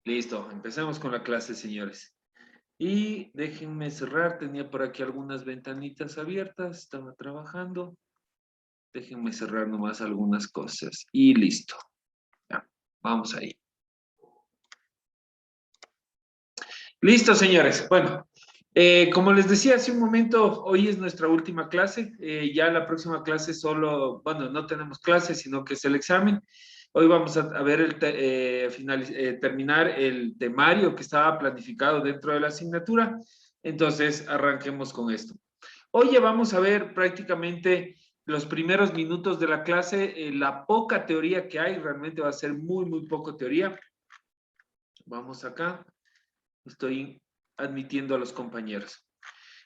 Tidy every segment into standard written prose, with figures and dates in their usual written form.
Listo, empecemos con la clase, señores. Y déjenme cerrar, tenía por aquí algunas ventanitas abiertas, estaba trabajando. Déjenme cerrar nomás algunas cosas. Y listo. Ya, vamos ahí. Listo, señores. Bueno, como les decía hace un momento, hoy es nuestra última clase. Ya la próxima clase solo, bueno, no tenemos clase, sino que es el examen. Hoy vamos a ver terminar el temario que estaba planificado dentro de la asignatura. Entonces, arranquemos con esto. Hoy ya vamos a ver prácticamente los primeros minutos de la clase, la poca teoría que hay, realmente va a ser muy, muy poco teoría. Vamos acá. Estoy admitiendo a los compañeros.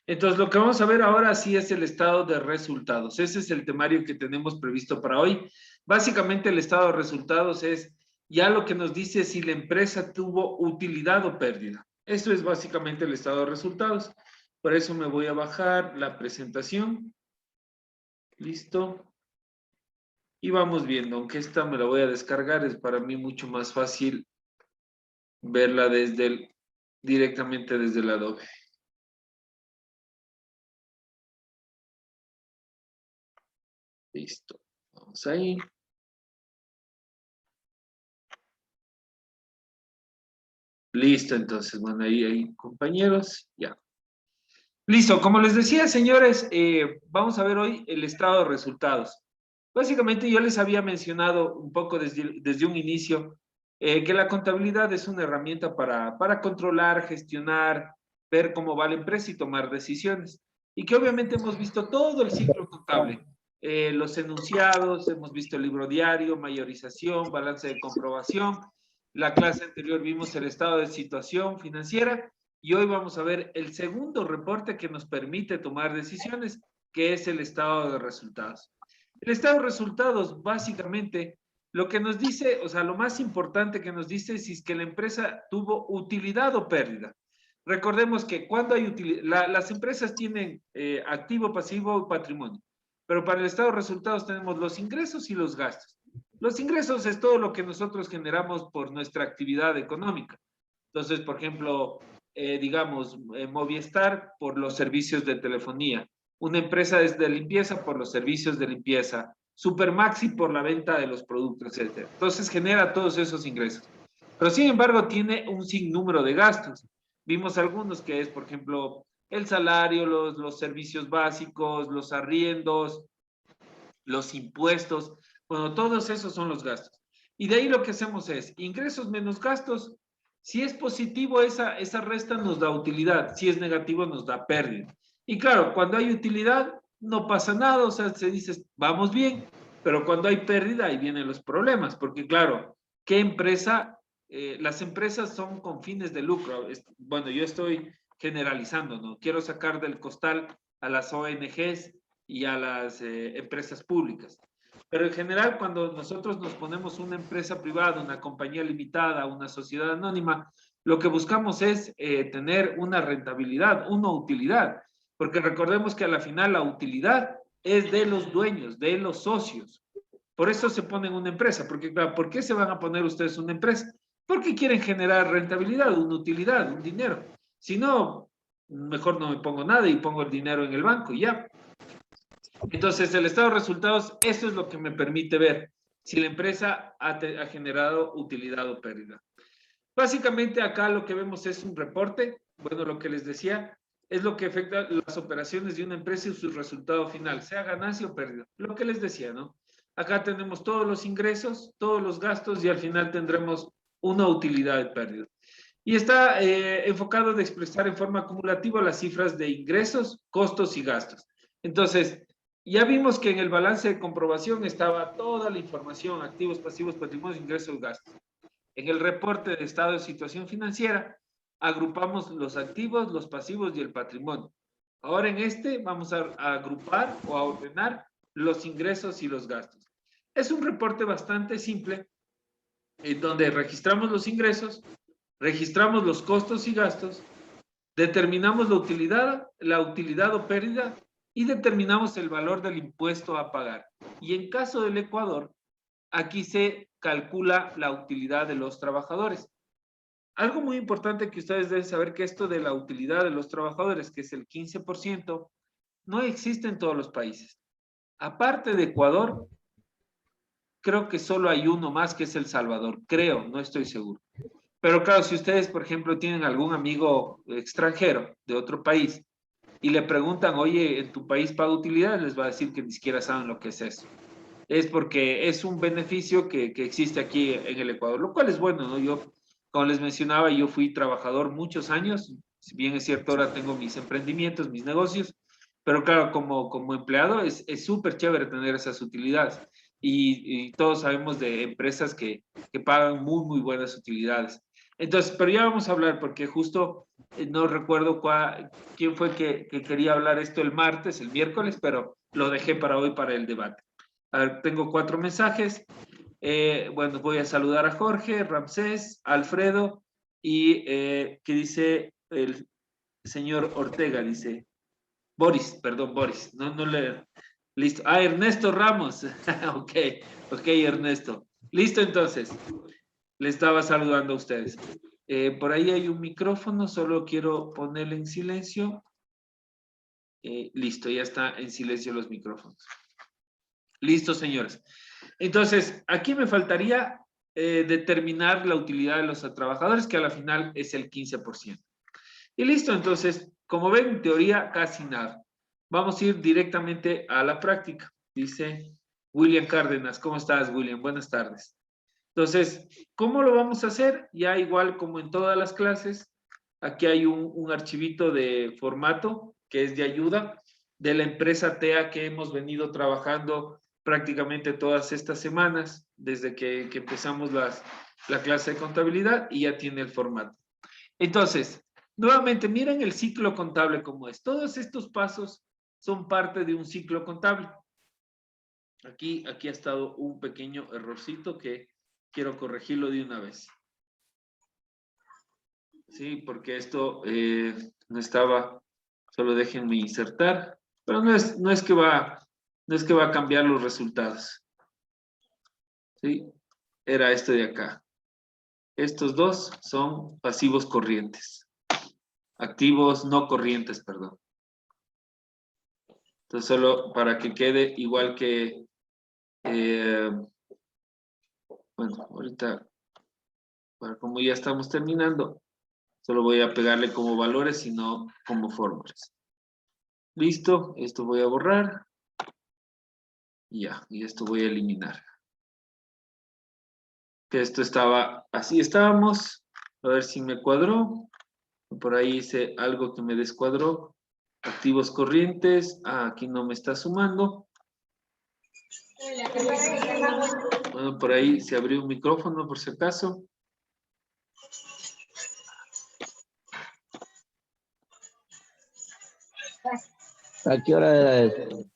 Entonces, lo que vamos a ver ahora sí es el estado de resultados. Ese es el temario que tenemos previsto para hoy. Básicamente, el estado de resultados es ya lo que nos dice si la empresa tuvo utilidad o pérdida. Eso es básicamente el estado de resultados. Por eso me voy a bajar la presentación. Listo. Y vamos viendo, aunque esta me la voy a descargar, es para mí mucho más fácil verla directamente desde el Adobe. Listo. Vamos ahí. Listo, entonces, bueno, ahí, compañeros, ya. Listo, como les decía, señores, vamos a ver hoy el estado de resultados. Básicamente, yo les había mencionado un poco desde un inicio que la contabilidad es una herramienta para controlar, gestionar, ver cómo va la empresa y tomar decisiones. Y que obviamente hemos visto todo el ciclo contable, los enunciados, hemos visto el libro diario, mayorización, balance de comprobación. La clase anterior vimos el estado de situación financiera y hoy vamos a ver el segundo reporte que nos permite tomar decisiones, que es el estado de resultados. El estado de resultados, básicamente, lo que nos dice, o sea, lo más importante que nos dice es si es que la empresa tuvo utilidad o pérdida. Recordemos que cuando hay utilidad, las empresas tienen activo, pasivo y patrimonio, pero para el estado de resultados tenemos los ingresos y los gastos. Los ingresos es todo lo que nosotros generamos por nuestra actividad económica. Entonces, por ejemplo, digamos, Movistar por los servicios de telefonía, una empresa de limpieza por los servicios de limpieza, Supermaxi por la venta de los productos, etc. Entonces genera todos esos ingresos. Pero sin embargo tiene un sinnúmero de gastos. Vimos algunos que es, por ejemplo, el salario, los servicios básicos, los arriendos, los impuestos, bueno, todos esos son los gastos. Y de ahí lo que hacemos es ingresos menos gastos. Si es positivo, esa resta nos da utilidad. Si es negativo, nos da pérdida. Y claro, cuando hay utilidad, no pasa nada, o sea, se dice, vamos bien, pero cuando hay pérdida, ahí vienen los problemas, porque claro, ¿qué empresa? Las empresas son con fines de lucro. Bueno, yo estoy generalizando, ¿no? Quiero sacar del costal a las ONGs y a las empresas públicas. Pero en general, cuando nosotros nos ponemos una empresa privada, una compañía limitada, una sociedad anónima, lo que buscamos es tener una rentabilidad, una utilidad, porque recordemos que a la final la utilidad es de los dueños, de los socios. Por eso se ponen una empresa, porque claro, ¿por qué se van a poner ustedes una empresa? Porque quieren generar rentabilidad, una utilidad, un dinero. Si no, mejor no me pongo nada y pongo el dinero en el banco y ya. Entonces, el estado de resultados, eso es lo que me permite ver si la empresa ha generado utilidad o pérdida. Básicamente acá lo que vemos es un reporte, bueno, lo que les decía, es lo que afecta las operaciones de una empresa y su resultado final, sea ganancia o pérdida. Lo que les decía, ¿no? Acá tenemos todos los ingresos, todos los gastos y al final tendremos una utilidad de pérdida. Y está enfocado de expresar en forma acumulativa las cifras de ingresos, costos y gastos. Entonces, ya vimos que en el balance de comprobación estaba toda la información, activos, pasivos, patrimonio, ingresos, gastos. En el reporte de estado de situación financiera, agrupamos los activos, los pasivos y el patrimonio. Ahora en este vamos a agrupar o a ordenar los ingresos y los gastos. Es un reporte bastante simple en donde registramos los ingresos, registramos los costos y gastos, determinamos la utilidad o pérdida y determinamos el valor del impuesto a pagar. Y en caso del Ecuador, aquí se calcula la utilidad de los trabajadores. algo muy importante que ustedes deben saber que esto de la utilidad de los trabajadores, que es el 15%, no existe en todos los países. Aparte de Ecuador, creo que solo hay uno más que es El Salvador, creo, no estoy seguro. Pero claro, si ustedes, por ejemplo, tienen algún amigo extranjero de otro país y le preguntan, oye, ¿en tu país paga utilidades? Les va a decir que ni siquiera saben lo que es eso. Es porque es un beneficio que existe aquí en el Ecuador, lo cual es bueno, ¿no? Yo, como les mencionaba, yo fui trabajador muchos años, si bien es cierto, ahora tengo mis emprendimientos, mis negocios, pero claro, como empleado es súper chévere tener esas utilidades. Y todos sabemos de empresas que pagan muy, muy buenas utilidades. Entonces, pero ya vamos a hablar, porque justo no recuerdo quién fue que quería hablar esto el martes, el miércoles, pero lo dejé para hoy para el debate. A ver, tengo 4 mensajes. Bueno, voy a saludar a Jorge, Ramsés, Alfredo y que dice el señor Ortega, dice Boris, perdón, Boris, no le... Listo. Ah, Ernesto Ramos. Ok, ok, Ernesto. Listo, entonces. Le estaba saludando a ustedes. Por ahí hay un micrófono, solo quiero ponerle en silencio. Listo, ya está en silencio los micrófonos. Listo, señores. Entonces, aquí me faltaría determinar la utilidad de los trabajadores, que a la final es el 15%. Y listo, entonces, como ven, en teoría casi nada. Vamos a ir directamente a la práctica. Dice William Cárdenas. ¿Cómo estás, William? Buenas tardes. Entonces, ¿cómo lo vamos a hacer? Ya igual como en todas las clases, aquí hay un archivito de formato que es de ayuda de la empresa TEA que hemos venido trabajando prácticamente todas estas semanas, desde que empezamos la clase de contabilidad y ya tiene el formato. Entonces, nuevamente, miren el ciclo contable como es. Todos estos pasos son parte de un ciclo contable. Aquí ha estado un pequeño errorcito que quiero corregirlo de una vez. Sí, porque esto no estaba, solo déjenme insertar, pero no es que va a cambiar los resultados. Sí, era este de acá. Estos dos son pasivos corrientes. Activos no corrientes, perdón. Entonces, solo para que quede igual que, bueno, ahorita, como ya estamos terminando, solo voy a pegarle como valores y no como fórmulas. Listo, esto voy a borrar. Ya, y esto voy a eliminar. Que esto estaba, así estábamos. A ver si me cuadró. Por ahí hice algo que me descuadró. Activos corrientes. Ah, aquí no me está sumando. Bueno, por ahí se abrió un micrófono por si acaso. ¿A qué hora era eso?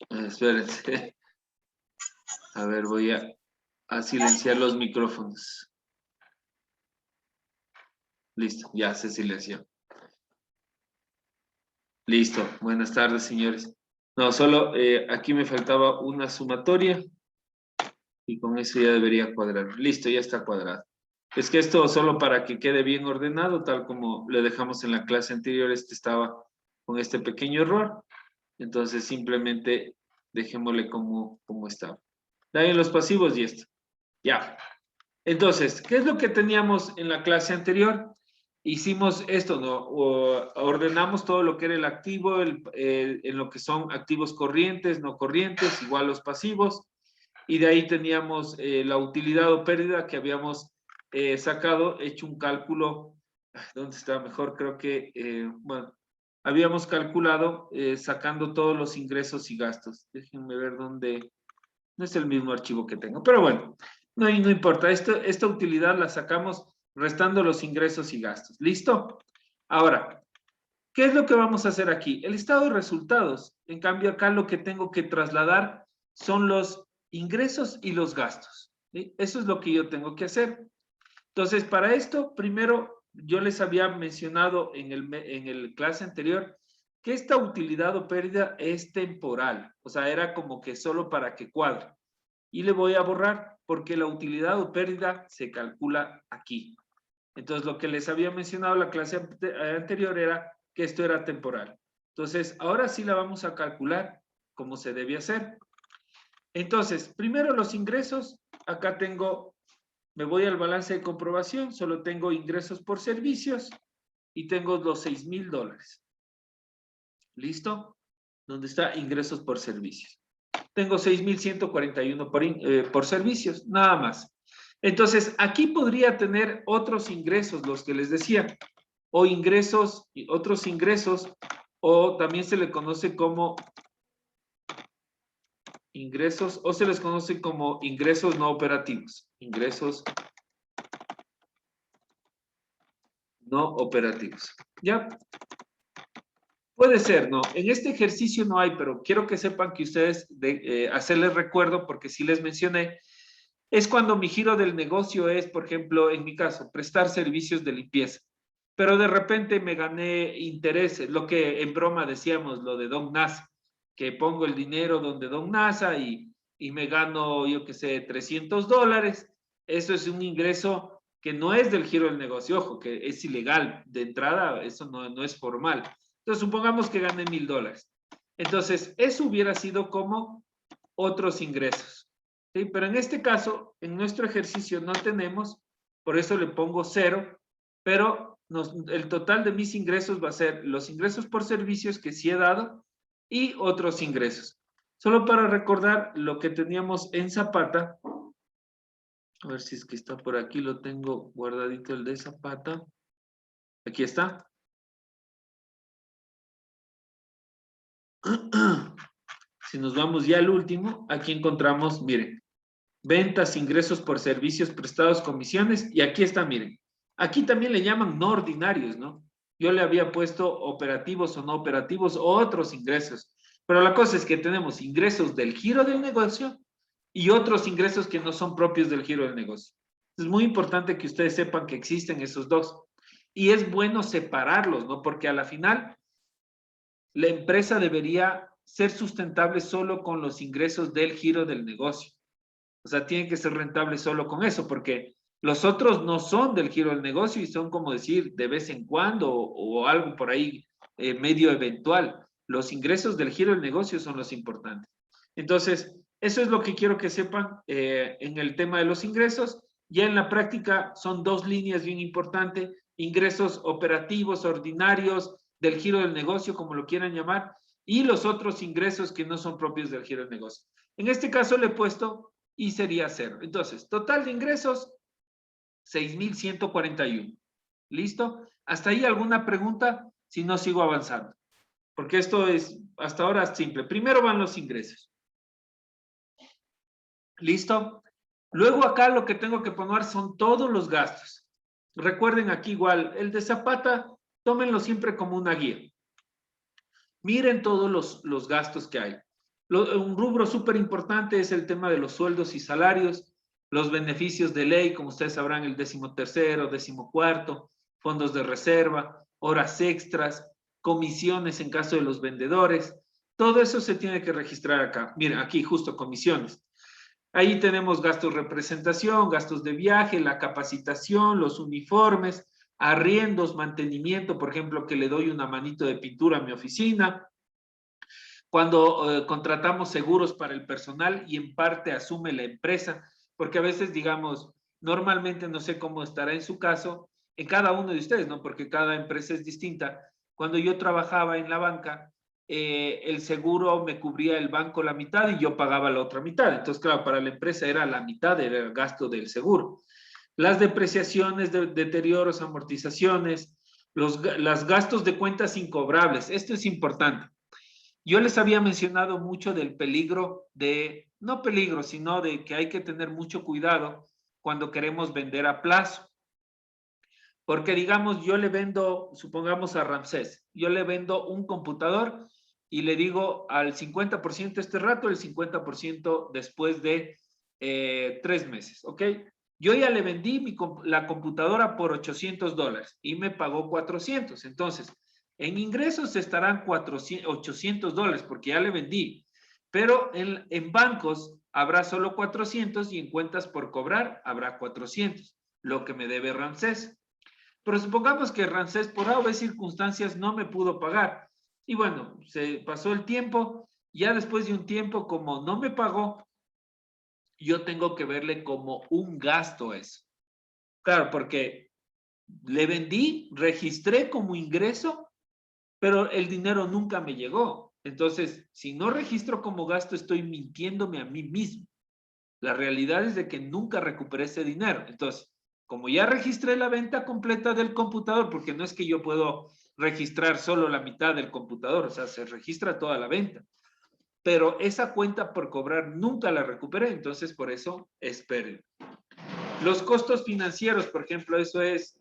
Espérense. A ver, voy a silenciar los micrófonos. Listo, ya se silenció. Listo, buenas tardes, señores. No, solo aquí me faltaba una sumatoria y con eso ya debería cuadrar. Listo, ya está cuadrado. Es que esto solo para que quede bien ordenado, tal como le dejamos en la clase anterior, este estaba con este pequeño error. Entonces simplemente dejémosle como estaba. De ahí en los pasivos y esto. Ya. Entonces, ¿qué es lo que teníamos en la clase anterior? Hicimos esto, ¿no? Ordenamos todo lo que era el activo, en lo que son activos corrientes, no corrientes, igual los pasivos, y de ahí teníamos la utilidad o pérdida que habíamos sacado, hecho un cálculo, ¿dónde está mejor? Creo que, bueno, habíamos calculado sacando todos los ingresos y gastos. Déjenme ver dónde, no es el mismo archivo que tengo, pero bueno, no importa. Esta utilidad la sacamos restando los ingresos y gastos. ¿Listo? Ahora, ¿qué es lo que vamos a hacer aquí? El estado de resultados. En cambio, acá lo que tengo que trasladar son los ingresos y los gastos. ¿Sí? Eso es lo que yo tengo que hacer. Entonces, para esto, primero, yo les había mencionado en el clase anterior que esta utilidad o pérdida es temporal. O sea, era como que solo para que cuadre. Y le voy a borrar porque la utilidad o pérdida se calcula aquí. Entonces, lo que les había mencionado en la clase anterior era que esto era temporal. Entonces, ahora sí la vamos a calcular como se debe hacer. Entonces, primero los ingresos. Acá tengo, me voy al balance de comprobación, solo tengo ingresos por servicios y tengo los $6,000. ¿Listo? ¿Dónde está ingresos por servicios? Tengo 6,141 por servicios, nada más. Entonces, aquí podría tener otros ingresos, los que les decía, o ingresos, otros ingresos, o también se le conoce como ingresos, o se les conoce como ingresos no operativos. Ingresos no operativos. ¿Ya? Puede ser, ¿no? En este ejercicio no hay, pero quiero que sepan que ustedes, hacerles recuerdo, porque sí les mencioné, es cuando mi giro del negocio es, por ejemplo, en mi caso, prestar servicios de limpieza. Pero de repente me gané intereses, lo que en broma decíamos, lo de Don NASA, que pongo el dinero donde Don NASA y me gano, yo qué sé, $300. Eso es un ingreso que no es del giro del negocio, ojo, que es ilegal. De entrada, eso no es formal. Entonces, supongamos que gané $1,000. Entonces, eso hubiera sido como otros ingresos. ¿Sí? Pero en este caso, en nuestro ejercicio no tenemos, por eso le pongo 0, pero el total de mis ingresos va a ser los ingresos por servicios que sí he dado y otros ingresos. Solo para recordar lo que teníamos en Zapata, a ver si es que está por aquí, lo tengo guardadito el de Zapata. Aquí está. Si nos vamos ya al último, aquí encontramos, miren, ventas, ingresos por servicios prestados, comisiones, y aquí está, miren. Aquí también le llaman no ordinarios, ¿no? Yo le había puesto operativos o no operativos o otros ingresos. Pero la cosa es que tenemos ingresos del giro del negocio y otros ingresos que no son propios del giro del negocio. Es muy importante que ustedes sepan que existen esos dos. Y es bueno separarlos, ¿no? Porque a la final la empresa debería ser sustentable solo con los ingresos del giro del negocio. O sea, tiene que ser rentable solo con eso, porque los otros no son del giro del negocio y son como decir de vez en cuando o algo por ahí medio eventual. Los ingresos del giro del negocio son los importantes. Entonces, eso es lo que quiero que sepan en el tema de los ingresos. Ya en la práctica son dos líneas bien importantes, ingresos operativos, ordinarios, del giro del negocio, como lo quieran llamar, y los otros ingresos que no son propios del giro del negocio. En este caso le he puesto y sería 0. Entonces, total de ingresos, 6,141. ¿Listo? ¿Hasta ahí alguna pregunta? Si no, sigo avanzando. Porque esto es, hasta ahora, simple. Primero van los ingresos. ¿Listo? Luego acá lo que tengo que poner son todos los gastos. Recuerden aquí igual, el de Zapata, tómenlo siempre como una guía. Miren todos los gastos que hay. Un rubro súper importante es el tema de los sueldos y salarios, los beneficios de ley, como ustedes sabrán, el 13º, 14º, fondos de reserva, horas extras, comisiones en caso de los vendedores. Todo eso se tiene que registrar acá. Miren, aquí justo comisiones. Ahí tenemos gastos de representación, gastos de viaje, la capacitación, los uniformes, arriendos, mantenimiento, por ejemplo, que le doy una manito de pintura a mi oficina. Cuando contratamos seguros para el personal y en parte asume la empresa, porque a veces, digamos, normalmente no sé cómo estará en su caso, en cada uno de ustedes, ¿no? Porque cada empresa es distinta. Cuando yo trabajaba en la banca, el seguro me cubría el banco la mitad y yo pagaba la otra mitad. Entonces, claro, para la empresa era la mitad del gasto del seguro. Las depreciaciones, deterioros, amortizaciones, los gastos de cuentas incobrables. Esto es importante. Yo les había mencionado mucho del peligro de, no peligro, sino de que hay que tener mucho cuidado cuando queremos vender a plazo. Porque digamos, yo le vendo, supongamos a Ramsés, yo le vendo un computador y le digo al 50% este rato, el 50% después de 3 meses, ¿ok? Yo ya le vendí la computadora por $800 y me pagó 400. Entonces, en ingresos estarán $800 porque ya le vendí. Pero en bancos habrá solo 400 y en cuentas por cobrar habrá 400, lo que me debe Ramsés. Pero supongamos que Ramsés por A o B circunstancias no me pudo pagar. Y bueno, se pasó el tiempo, ya después de un tiempo, como no me pagó, yo tengo que verle como un gasto eso. Claro, porque le vendí, registré como ingreso, pero el dinero nunca me llegó. Entonces, si no registro como gasto, estoy mintiéndome a mí mismo. La realidad es de que nunca recuperé ese dinero. Entonces, como ya registré la venta completa del computador, porque no es que yo puedo registrar solo la mitad del computador, o sea, se registra toda la venta. Pero esa cuenta por cobrar nunca la recuperé, entonces por eso es pérdida. Los costos financieros, por ejemplo, eso es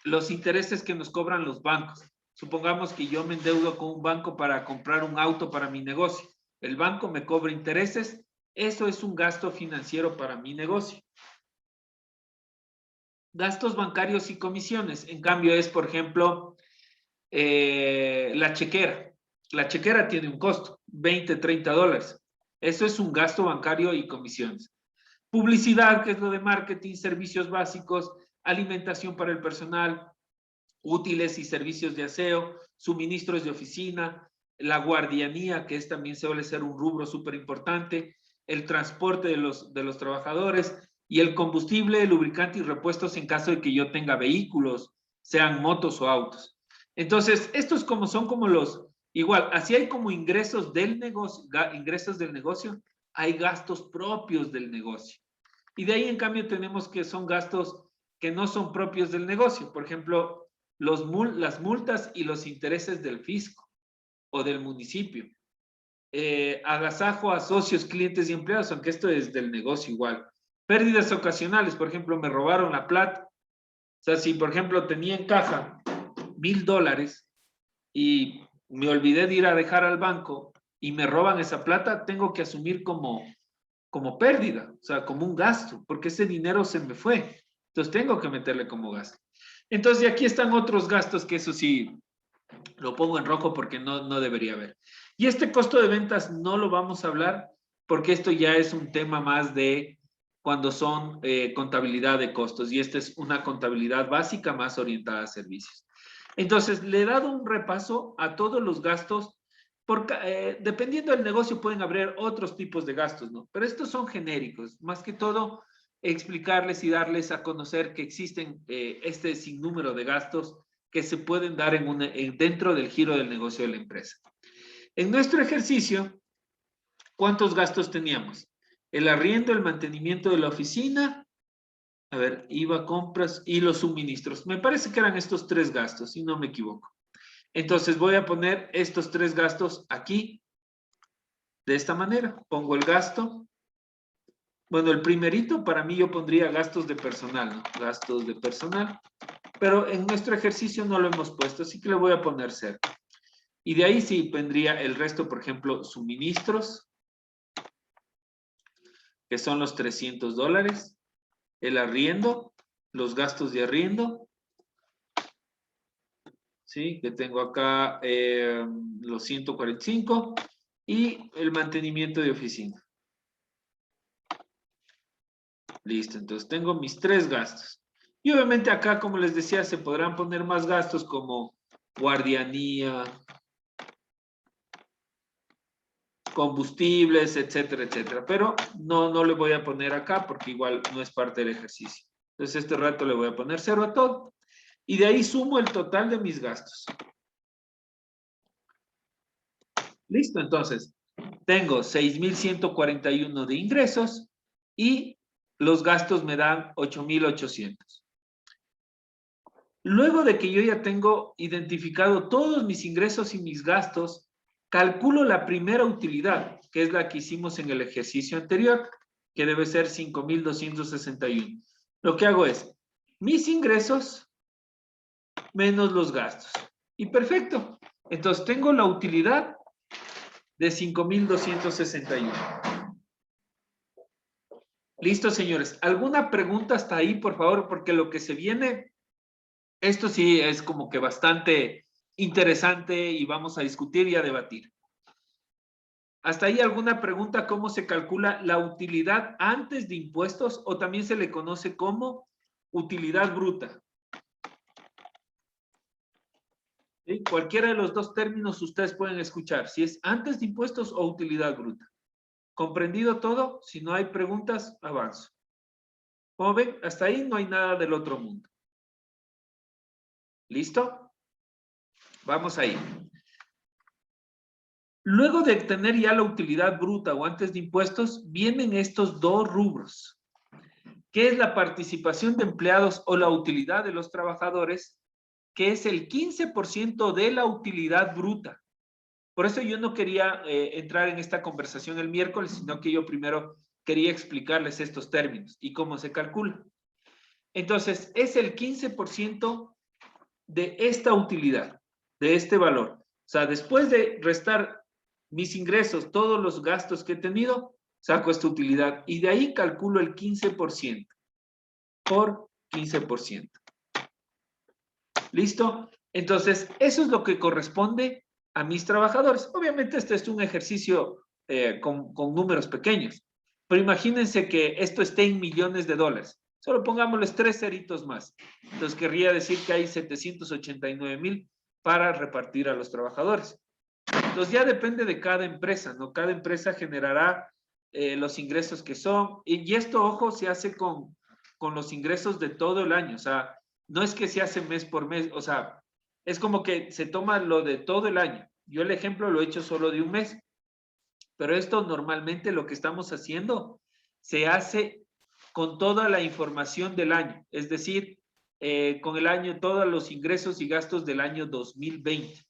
los intereses que nos cobran los bancos. Supongamos que yo me endeudo con un banco para comprar un auto para mi negocio. El banco me cobra intereses. Eso es un gasto financiero para mi negocio. Gastos bancarios y comisiones. En cambio es, por ejemplo, la chequera. La chequera tiene un costo, 20, 30 dólares. Eso es un gasto bancario y comisiones. Publicidad, que es lo de marketing, servicios básicos, alimentación para el personal, útiles y servicios de aseo, suministros de oficina, la guardianía, que es también suele ser un rubro súper importante, el transporte de los trabajadores y el combustible, el lubricante y repuestos en caso de que yo tenga vehículos, sean motos o autos. Entonces, estos como son como los, igual, así hay como ingresos del negocio, hay gastos propios del negocio. Y de ahí, en cambio, tenemos que son gastos que no son propios del negocio. Por ejemplo, las multas y los intereses del fisco o del municipio. Agasajo a socios, clientes y empleados, aunque esto es del negocio igual. Pérdidas ocasionales, por ejemplo, me robaron la plata. O sea, si por ejemplo tenía en caja $1,000 y me olvidé de ir a dejar al banco y me roban esa plata, tengo que asumir como pérdida, o sea, como un gasto, porque ese dinero se me fue. Entonces tengo que meterle como gasto. Entonces, aquí están otros gastos que eso sí lo pongo en rojo porque no debería haber. Y este costo de ventas no lo vamos a hablar porque esto ya es un tema más de cuando son contabilidad de costos y esta es una contabilidad básica más orientada a servicios. Entonces, le he dado un repaso a todos los gastos. Dependiendo del negocio pueden haber otros tipos de gastos, ¿no? Pero estos son genéricos. Más que todo, explicarles y darles a conocer que existen este sinnúmero de gastos que se pueden dar dentro del giro del negocio de la empresa. En nuestro ejercicio, ¿cuántos gastos teníamos? El arriendo, el mantenimiento de la oficina, a ver, IVA, compras y los suministros. Me parece que eran estos 3 gastos, si no me equivoco. Entonces voy a poner estos 3 gastos aquí, de esta manera. Pongo el gasto. Bueno, el primerito para mí yo pondría gastos de personal, ¿no? Gastos de personal. Pero en nuestro ejercicio no lo hemos puesto, así que le voy a poner 0. Y de ahí sí vendría el resto, por ejemplo, suministros, que son los $300, el arriendo, los gastos de arriendo, ¿sí? Que tengo acá los 145 y el mantenimiento de oficina. Listo, entonces tengo mis 3 gastos. Y obviamente acá, como les decía, se podrán poner más gastos como guardianía, combustibles, etcétera, etcétera. Pero no le voy a poner acá porque igual no es parte del ejercicio. Entonces este rato le voy a poner 0 a todo. Y de ahí sumo el total de mis gastos. Listo, entonces tengo 6,141 de ingresos y los gastos me dan 8,800. Luego de que yo ya tengo identificado todos mis ingresos y mis gastos, calculo la primera utilidad, que es la que hicimos en el ejercicio anterior, que debe ser 5,261. Lo que hago es, mis ingresos menos los gastos. Y perfecto. Entonces tengo la utilidad de 5,261. Listo, señores. ¿Alguna pregunta hasta ahí, por favor? Porque lo que se viene, esto sí es como que bastante interesante y vamos a discutir y a debatir. ¿Hasta ahí alguna pregunta? ¿Cómo se calcula la utilidad antes de impuestos o también se le conoce como utilidad bruta. ¿Sí? Cualquiera de los dos términos ustedes pueden escuchar, si es antes de impuestos o utilidad bruta. ¿Comprendido todo? Si no hay preguntas, avanzo. Como ven, hasta ahí no hay nada del otro mundo. ¿Listo? Vamos ahí. Luego de tener ya la utilidad bruta o antes de impuestos, vienen estos dos rubros. ¿Qué es la participación de empleados o la utilidad de los trabajadores? Que es el 15% de la utilidad bruta. Por eso yo no quería entrar en esta conversación el miércoles, sino que yo primero quería explicarles estos términos y cómo se calcula. Entonces, es el 15% de esta utilidad, de este valor. O sea, después de restar mis ingresos, todos los gastos que he tenido, saco esta utilidad y de ahí calculo el 15% por 15%. ¿Listo? Entonces, eso es lo que corresponde a mis trabajadores. Obviamente, este es un ejercicio con números pequeños, pero imagínense que esto esté en millones de dólares. Solo pongámosles 3 ceritos más. Entonces, querría decir que hay 789,000 para repartir a los trabajadores. Entonces, ya depende de cada empresa, ¿no? Cada empresa generará los ingresos que son. Y esto, ojo, se hace con los ingresos de todo el año. O sea, no es que se hace mes por mes. O sea, es como que se toma lo de todo el año. Yo el ejemplo lo he hecho solo de un mes. Pero esto normalmente lo que estamos haciendo se hace con toda la información del año. Es decir, con el año, todos los ingresos y gastos del año 2020.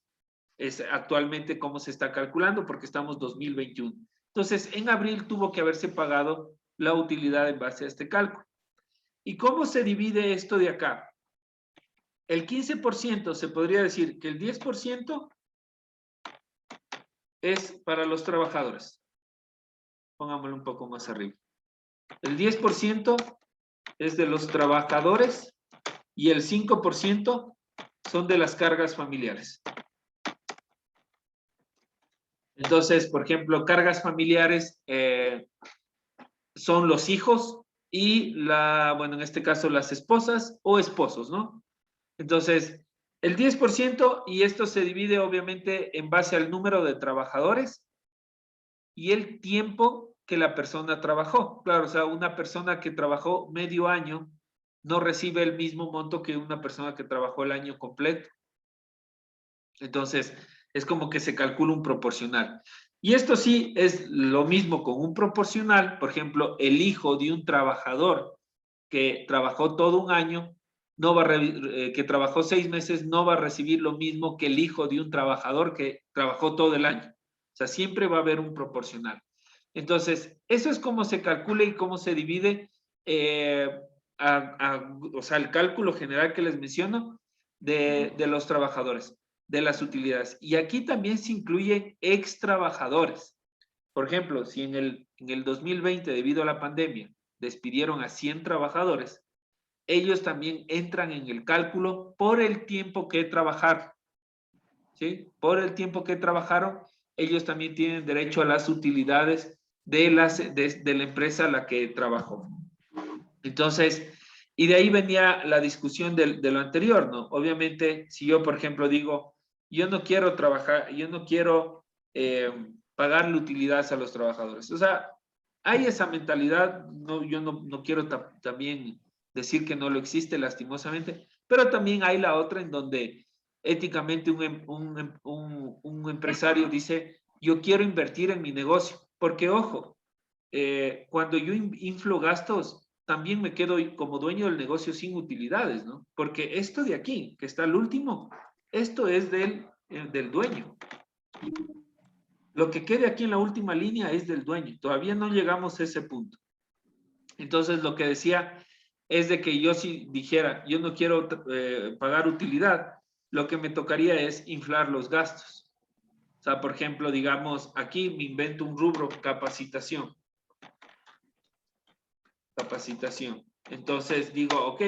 Es actualmente cómo se está calculando porque estamos 2021. Entonces, en abril tuvo que haberse pagado la utilidad en base a este cálculo. ¿Y cómo se divide esto de acá? El 15% se podría decir que el 10% es para los trabajadores. Pongámoslo un poco más arriba. El 10% es de los trabajadores y el 5% son de las cargas familiares. Entonces, por ejemplo, cargas familiares son los hijos y bueno, en este caso las esposas o esposos, ¿no? Entonces, el 10% y esto se divide obviamente en base al número de trabajadores y el tiempo que la persona trabajó. Claro, o sea, una persona que trabajó medio año no recibe el mismo monto que una persona que trabajó el año completo. Entonces, es como que se calcula un proporcional. Y esto sí es lo mismo con un proporcional. Por ejemplo, el hijo de un trabajador que trabajó todo un año, no va que trabajó 6 meses, no va a recibir lo mismo que el hijo de un trabajador que trabajó todo el año. O sea, siempre va a haber un proporcional. Entonces, eso es cómo se calcula y cómo se divide, o sea, el cálculo general que les menciono de los trabajadores, de las utilidades. Y aquí también se incluyen ex trabajadores. Por ejemplo, si en el 2020, debido a la pandemia, despidieron a 100 trabajadores, ellos también entran en el cálculo por el tiempo que trabajaron. ¿Sí? Por el tiempo que trabajaron, ellos también tienen derecho a las utilidades de la empresa a la que trabajó. Entonces, y de ahí venía la discusión de lo anterior, ¿no? Obviamente, si yo, por ejemplo, digo, yo no quiero trabajar, yo no quiero pagarle utilidades a los trabajadores. O sea, hay esa mentalidad, no, yo no quiero también decir que no lo existe lastimosamente, pero también hay la otra en donde éticamente un empresario dice, yo quiero invertir en mi negocio, porque ojo, cuando yo inflo gastos, también me quedo como dueño del negocio sin utilidades, ¿no? Porque esto de aquí, que está al último, esto es del dueño. Lo que quede aquí en la última línea es del dueño. Todavía no llegamos a ese punto. Entonces, lo que decía es de que yo si dijera, yo no quiero pagar utilidad, lo que me tocaría es inflar los gastos. O sea, por ejemplo, digamos, aquí me invento un rubro, capacitación. Capacitación. Entonces digo, ok,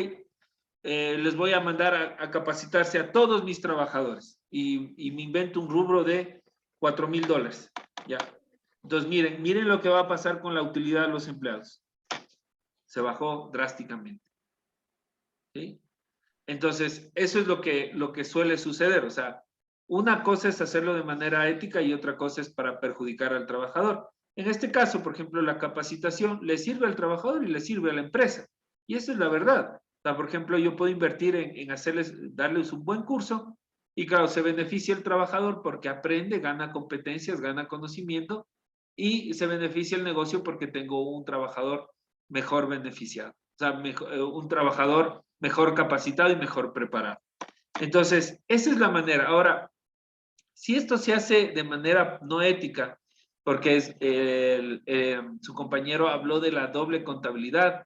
les voy a mandar a capacitarse a todos mis trabajadores y me invento un rubro de $4,000. Ya. Entonces, miren lo que va a pasar con la utilidad de los empleados. Se bajó drásticamente. ¿sí? Entonces, eso es lo que suele suceder. O sea, una cosa es hacerlo de manera ética y otra cosa es para perjudicar al trabajador. En este caso, por ejemplo, la capacitación le sirve al trabajador y le sirve a la empresa. Y eso es la verdad. O sea, por ejemplo, yo puedo invertir en hacerles, darles un buen curso y claro, se beneficia el trabajador porque aprende, gana competencias, gana conocimiento y se beneficia el negocio porque tengo un trabajador mejor beneficiado. O sea, un trabajador mejor capacitado y mejor preparado. Entonces, esa es la manera. Ahora, si esto se hace de manera no ética, porque su compañero habló de la doble contabilidad,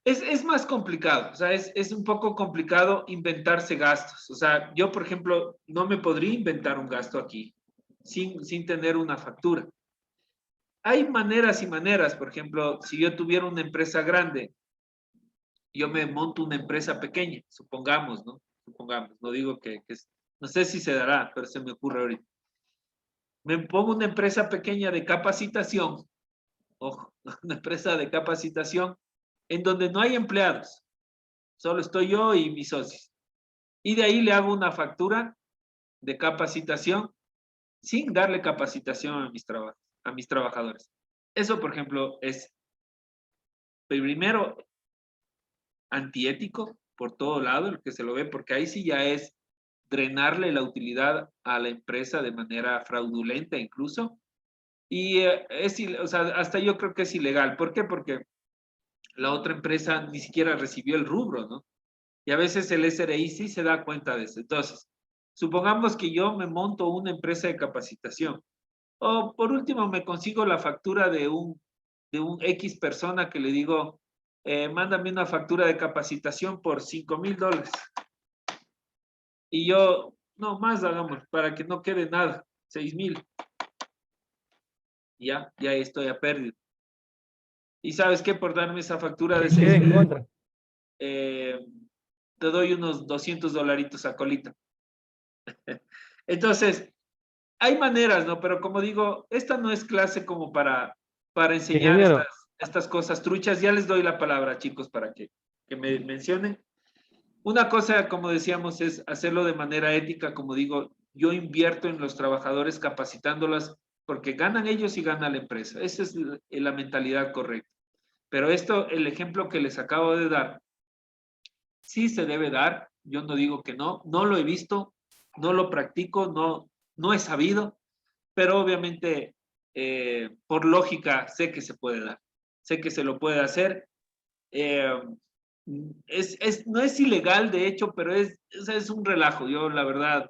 es más complicado, o sea, es un poco complicado inventarse gastos. O sea, yo, por ejemplo, no me podría inventar un gasto aquí sin tener una factura. Hay maneras y maneras, por ejemplo, si yo tuviera una empresa grande, yo me monto una empresa pequeña, supongamos, ¿no? Supongamos, no digo no sé si se dará, pero se me ocurre ahorita. Me pongo una empresa pequeña de capacitación, ojo, una empresa de capacitación en donde no hay empleados, solo estoy yo y mis socios. Y de ahí le hago una factura de capacitación sin darle capacitación a mis trabajadores. Eso, por ejemplo, es primero antiético por todo lado, el que se lo ve, porque ahí sí ya es drenarle la utilidad a la empresa de manera fraudulenta incluso. Y o sea, hasta yo creo que es ilegal. ¿Por qué? Porque la otra empresa ni siquiera recibió el rubro, ¿no? Y a veces el SRI sí se da cuenta de eso. Entonces, supongamos que yo me monto una empresa de capacitación. O por último me consigo la factura de un X persona que le digo, mándame una factura de capacitación por $5,000. Y yo, no más hagamos, para que no quede nada, 6,000. Ya estoy a pérdida. Y sabes qué, por darme esa factura de Que quede en 6,000, contra. te doy unos $200 a colita. Entonces, hay maneras, ¿no? Pero como digo, esta no es clase como para enseñar Ingeniero, estas cosas truchas. Ya les doy la palabra, chicos, para que me mencionen. Una cosa, como decíamos, es hacerlo de manera ética. Como digo, yo invierto en los trabajadores capacitándolas porque ganan ellos y gana la empresa. Esa es la mentalidad correcta. Pero esto, el ejemplo que les acabo de dar, sí se debe dar. Yo no digo que no, no lo he visto, no lo practico, no he sabido, pero obviamente por lógica sé que se puede dar, sé que se lo puede hacer. Eh, no es ilegal, de hecho, pero es un relajo. Yo, la verdad,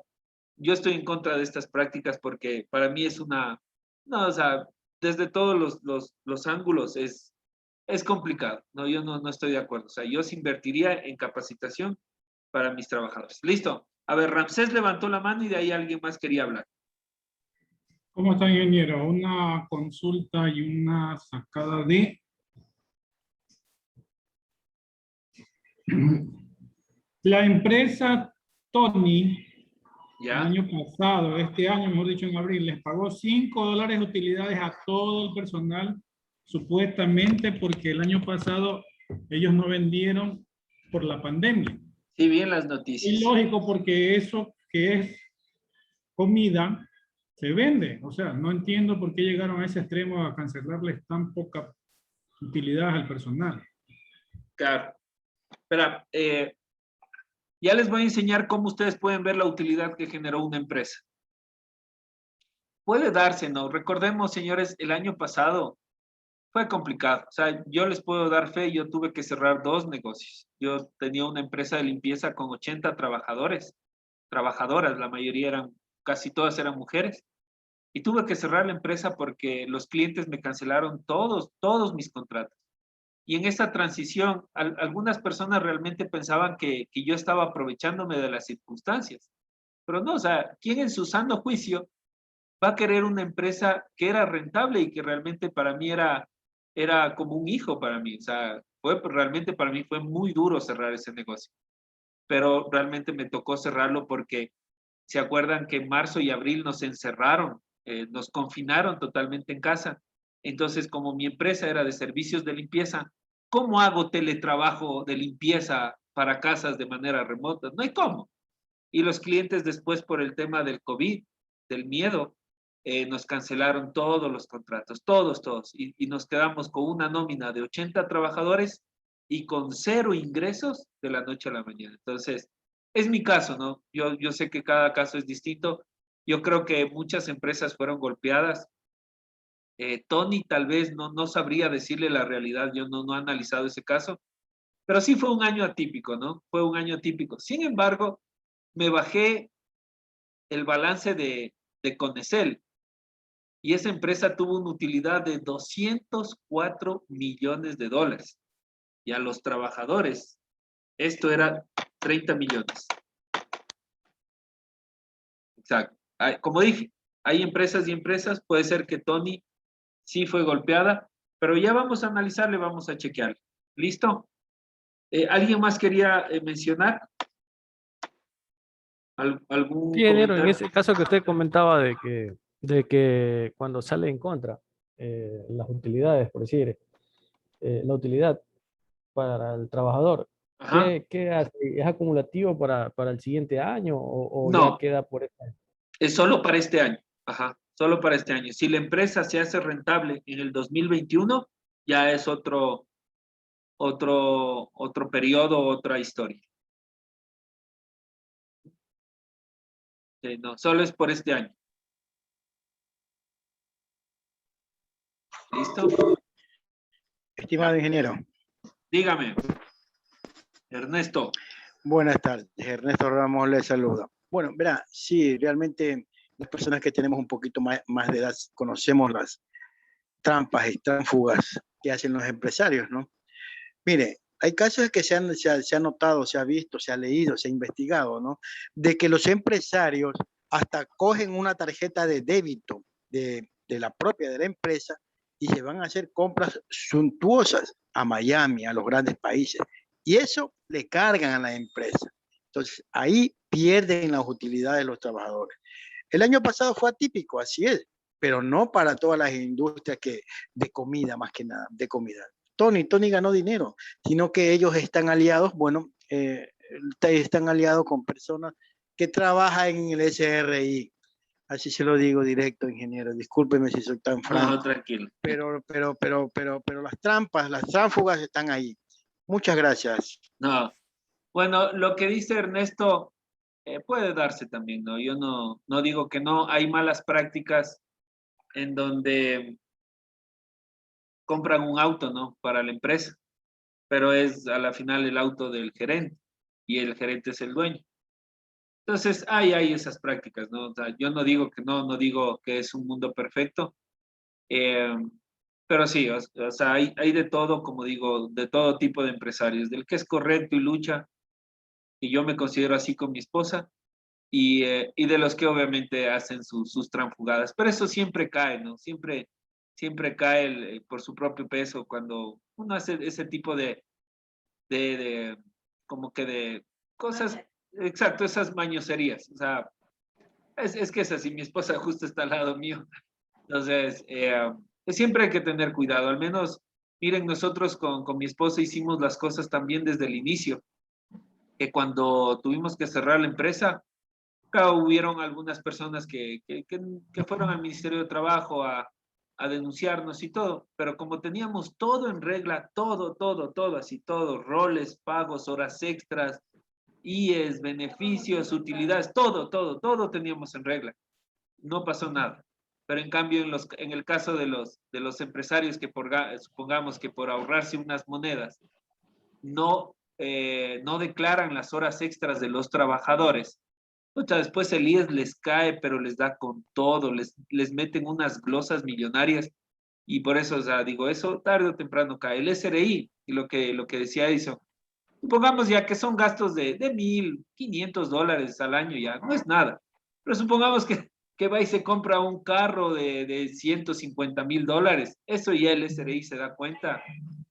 yo estoy en contra de estas prácticas porque para mí es no, o sea, desde todos los ángulos es complicado. No, yo no estoy de acuerdo. O sea, yo sí invertiría en capacitación para mis trabajadores. Listo. A ver, Ramsés levantó la mano y de ahí alguien más quería hablar. ¿Cómo está, ingeniero? Una consulta y una sacada de... La empresa Tony, el ¿Ya? año pasado, este año, mejor dicho, en abril, les pagó $5 de utilidades a todo el personal, supuestamente porque el año pasado ellos no vendieron por la pandemia. Sí, bien las Es noticias. lógico porque eso que es comida se vende. O sea, no entiendo por qué llegaron a ese extremo a cancelarles tan poca utilidad al personal. Claro. Espera, ya les voy a enseñar cómo ustedes pueden ver la utilidad que generó una empresa. Puede darse, ¿no? Recordemos, señores, el año pasado fue complicado. O sea, yo les puedo dar fe, yo tuve que cerrar 2 negocios. Yo tenía una empresa de limpieza con 80 trabajadores, trabajadoras, la mayoría casi todas eran mujeres. Y tuve que cerrar la empresa porque los clientes me cancelaron todos mis contratos. Y en esa transición, algunas personas realmente pensaban que yo estaba aprovechándome de las circunstancias. Pero no, o sea, ¿quién en su sano juicio va a querer una empresa que era rentable y que realmente para mí era como un hijo para mí? O sea, realmente para mí fue muy duro cerrar ese negocio. Pero realmente me tocó cerrarlo porque se acuerdan que en marzo y abril nos encerraron, nos confinaron totalmente en casa. Entonces, como mi empresa era de servicios de limpieza, ¿cómo hago teletrabajo de limpieza para casas de manera remota? No hay cómo. Y los clientes después por el tema del COVID, del miedo, nos cancelaron todos los contratos, todos, y nos quedamos con una nómina de 80 trabajadores y con 0 ingresos de la noche a la mañana. Entonces, es mi caso, ¿no? Yo sé que cada caso es distinto. Yo creo que muchas empresas fueron golpeadas. Tony tal vez no sabría decirle la realidad, yo no he analizado ese caso, pero sí fue un año atípico, ¿no? Fue un año atípico. Sin embargo, me bajé el balance de Conecel y esa empresa tuvo una utilidad de 204 millones de dólares y a los trabajadores esto era 30 millones. Exacto. Como dije, hay empresas y empresas, puede ser que Tony sí fue golpeada, pero ya vamos a analizarle, vamos a chequearle. ¿Listo? ¿Alguien más quería mencionar? ¿Algún Sí, ingeniero, en comentario? ese caso que usted comentaba de que cuando sale en contra las utilidades, por decir, la utilidad para el trabajador, Ajá. ¿qué hace? ¿Es acumulativo para el siguiente año o ya No, queda por este año? es solo para este año. Ajá, solo para este año. Si la empresa se hace rentable en el 2021, ya es otro periodo, otra historia. No, solo es por este año. ¿Listo? Estimado ingeniero, Dígame, Ernesto. buenas tardes. Ernesto Ramos le saluda. Bueno, verá, sí, realmente las personas que tenemos un poquito más de edad conocemos las trampas y tránsfugas que hacen los empresarios, ¿no? Mire, hay casos que se ha notado, se ha visto, se ha leído, se ha investigado, ¿no? De que los empresarios hasta cogen una tarjeta de débito de la propia de la empresa y se van a hacer compras suntuosas a Miami, a los grandes países. Y eso le cargan a la empresa. Entonces, ahí pierden las utilidades de los trabajadores. El año pasado fue atípico, así es, pero no para todas las industrias de comida, más que nada, de comida. Tony ganó dinero, sino que ellos están aliados, bueno, están aliados con personas que trabajan en el SRI. Así se lo digo directo, ingeniero. Discúlpeme si soy tan franco. No, tranquilo. Pero las trampas, las tránsfugas están ahí. Muchas gracias. No. Bueno, lo que dice Ernesto puede darse también, ¿no? Yo no digo que no. Hay malas prácticas en donde compran un auto, ¿no? Para la empresa, pero es a la final el auto del gerente y el gerente es el dueño. Entonces, hay esas prácticas, ¿no? O sea, yo no digo que no digo que es un mundo perfecto, eh, pero sí, o sea, hay de todo, como digo, de todo tipo de empresarios, del que es correcto y lucha, y yo me considero así con mi esposa, y de los que obviamente hacen sus transfugadas, pero eso siempre cae, ¿no? Siempre cae por su propio peso cuando uno hace ese tipo de como que de cosas, exacto, esas mañoserías, o sea, es que es así, mi esposa justo está al lado mío, entonces, siempre hay que tener cuidado, al menos, miren, nosotros con mi esposa hicimos las cosas también desde el inicio, que cuando tuvimos que cerrar la empresa, claro, hubieron algunas personas que fueron al Ministerio de Trabajo a denunciarnos y todo, pero como teníamos todo en regla, todo, así todo, roles, pagos, horas extras, IES, beneficios, utilidades, todo teníamos en regla. No pasó nada. Pero en cambio, en el caso de los empresarios que supongamos que por ahorrarse unas monedas no declaran las horas extras de los trabajadores, pucha, después el IES les cae, pero les da con todo, les meten unas glosas millonarias y por eso, o sea, digo, eso tarde o temprano cae. El SRI, y lo que decía Edison, supongamos ya que son gastos de $1,500 al año, ya no es nada, pero supongamos que va y se compra un carro de $150,000, eso ya el SRI se da cuenta,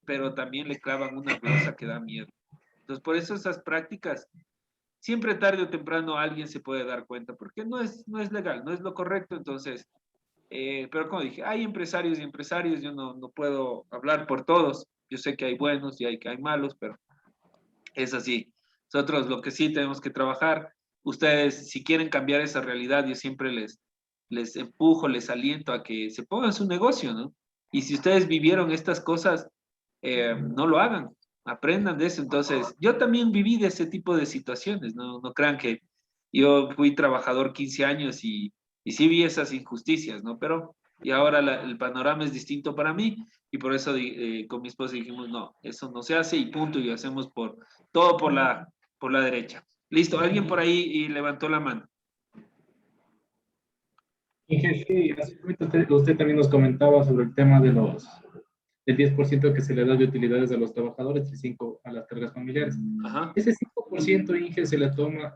pero también le clavan una glosa que da miedo. Entonces, por eso esas prácticas siempre tarde o temprano alguien se puede dar cuenta, porque no es legal, no es lo correcto, entonces, pero como dije, hay empresarios y empresarios, yo no puedo hablar por todos, Yo sé que hay buenos y hay malos, pero es así. Nosotros lo que sí tenemos que trabajar, ustedes si quieren cambiar esa realidad, yo siempre les empujo, les aliento a que se pongan su negocio, ¿no? Y si ustedes vivieron estas cosas, no lo hagan, aprendan de eso. Entonces, yo también viví de ese tipo de situaciones, no crean que yo fui trabajador 15 años y sí vi esas injusticias, ¿no? Pero, y ahora el panorama es distinto para mí y por eso con mi esposa dijimos, no, eso no se hace y punto, y hacemos todo por la derecha. Listo, alguien por ahí y levantó la mano. Inge, sí, hace un momento usted también nos comentaba sobre el tema del 10% que se le da de utilidades a los trabajadores y 5% a las cargas familiares. Ajá. Ese 5%, Inge, se le toma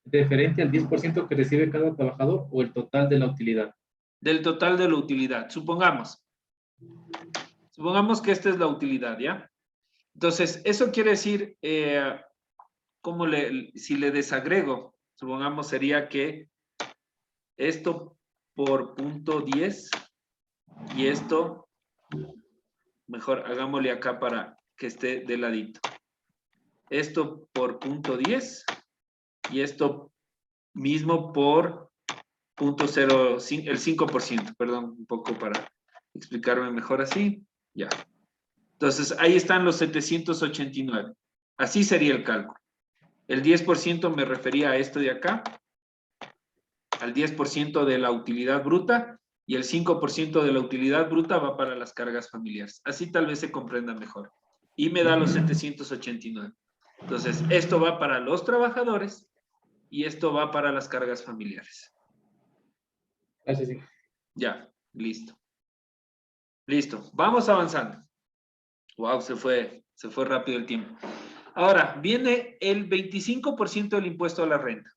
referente al 10% que recibe cada trabajador o el total de la utilidad. Del total de la utilidad, supongamos que esta es la utilidad, ¿ya? Entonces, eso quiere decir, si le desagrego, supongamos sería que esto por punto 10 y esto, mejor hagámosle acá para que esté de ladito. Esto por punto 10 y esto mismo por punto 0, el 5%, perdón, un poco para explicarme mejor así, ya. Entonces, ahí están los 789. Así sería el cálculo. El 10% me refería a esto de acá, al 10% de la utilidad bruta, y el 5% de la utilidad bruta va para las cargas familiares. Así tal vez se comprenda mejor. Y me da los 789. Entonces, esto va para los trabajadores y esto va para las cargas familiares. Gracias, Inge. Ya, listo. Listo, vamos avanzando. Wow, se fue rápido el tiempo. Ahora, viene el 25% del impuesto a la renta.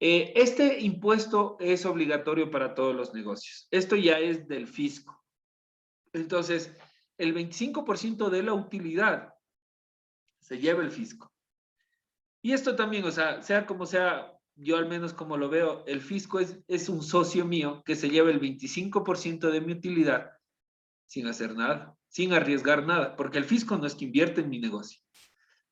Este impuesto es obligatorio para todos los negocios. Esto ya es del fisco. Entonces, el 25% de la utilidad se lleva el fisco. Y esto también, o sea como sea, yo al menos como lo veo, el fisco es un socio mío que se lleva el 25% de mi utilidad sin hacer nada, sin arriesgar nada, porque el fisco no es que invierte en mi negocio.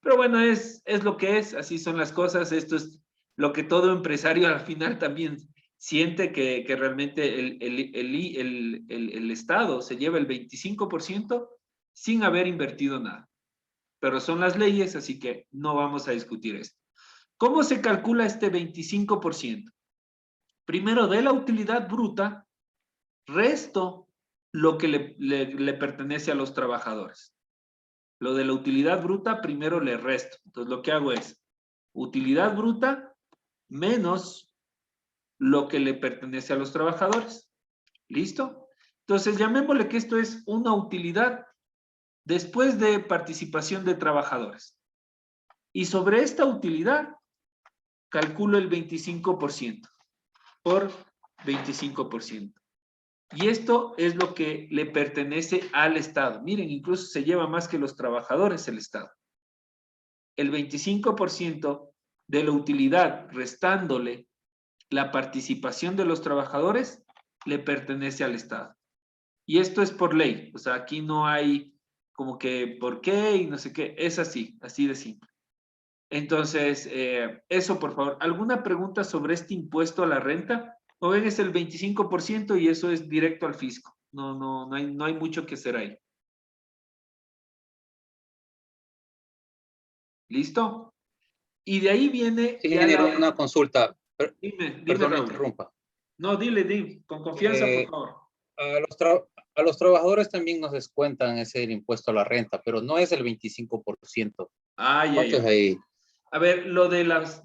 Pero bueno, es lo que es, así son las cosas, esto es lo que todo empresario al final también siente que realmente el Estado se lleva el 25% sin haber invertido nada. Pero son las leyes, así que no vamos a discutir esto. ¿Cómo se calcula este 25%? Primero, de la utilidad bruta, resto lo que le pertenece a los trabajadores. Lo de la utilidad bruta, primero le resto. Entonces, lo que hago es utilidad bruta menos lo que le pertenece a los trabajadores. ¿Listo? Entonces, llamémosle que esto es una utilidad después de participación de trabajadores. Y sobre esta utilidad, calculo el 25% por 25%. Y esto es lo que le pertenece al Estado. Miren, incluso se lleva más que los trabajadores el Estado. El 25% de la utilidad restándole la participación de los trabajadores le pertenece al Estado. Y esto es por ley. O sea, aquí no hay como que por qué y no sé qué. Es así de simple. Entonces, eso por favor. ¿Alguna pregunta sobre este impuesto a la renta? O ven, es el 25% y eso es directo al fisco. No hay mucho que hacer ahí. ¿Listo? Y de ahí viene... Sí, ingeniero, una consulta. Dime, Perdón, me Raúl. interrumpa. No, dile, con confianza, por favor. A los trabajadores también nos descuentan ese impuesto a la renta, pero no es el 25%. ¿Cuánto es ahí? A ver,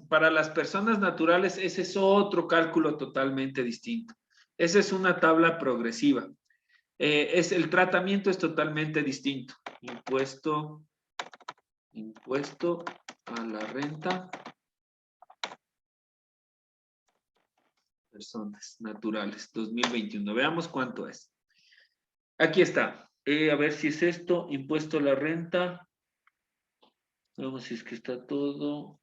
para las personas naturales, ese es otro cálculo totalmente distinto. Esa es una tabla progresiva. El tratamiento es totalmente distinto. Impuesto a la renta. Personas naturales, 2021. Veamos cuánto es. Aquí está. A ver si es esto, impuesto a la renta. Vamos si es que está todo.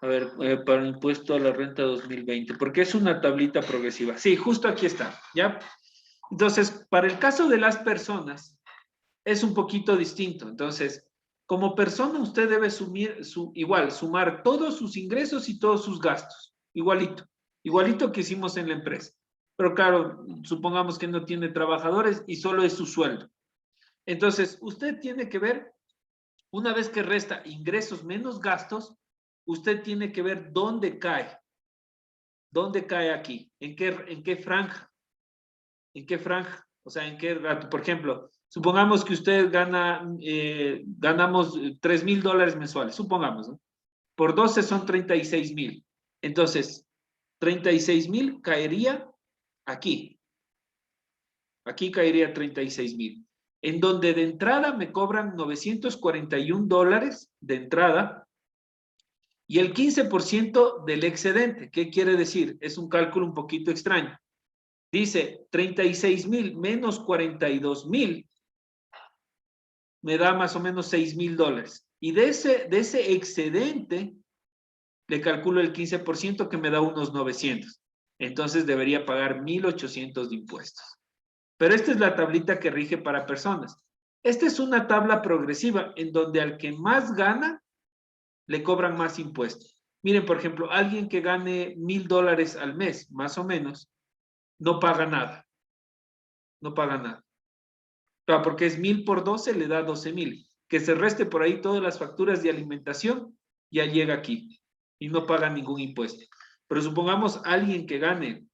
A ver, para impuesto a la renta 2020, porque es una tablita progresiva. Sí, justo aquí está, ¿ya? Entonces, para el caso de las personas, es un poquito distinto. Entonces, como persona, usted debe sumar todos sus ingresos y todos sus gastos. Igualito que hicimos en la empresa. Pero claro, supongamos que no tiene trabajadores y solo es su sueldo. Entonces, usted tiene que ver, una vez que resta ingresos menos gastos, usted tiene que ver dónde cae. ¿Dónde cae aquí? ¿En qué franja? ¿En qué franja? O sea, ¿en qué rato? Por ejemplo, supongamos que usted ganamos $3,000 mensuales, supongamos, ¿no? Por 12 son 36,000. Entonces, 36,000 caería aquí. Aquí caería 36,000. En donde de entrada me cobran $941 de entrada y el 15% del excedente. ¿Qué quiere decir? Es un cálculo un poquito extraño. Dice 36,000 menos 42,000 me da más o menos $6,000. Y de ese excedente le calculo el 15% que me da unos 900. Entonces debería pagar 1,800 de impuestos. Pero esta es la tablita que rige para personas. Esta es una tabla progresiva en donde al que más gana le cobran más impuestos. Miren, por ejemplo, alguien que gane $1,000 al mes, más o menos, no paga nada. No paga nada. Claro, porque es 1,000 por 12 le da 12,000. Que se reste por ahí todas las facturas de alimentación, ya llega aquí y no paga ningún impuesto. Pero supongamos alguien que gane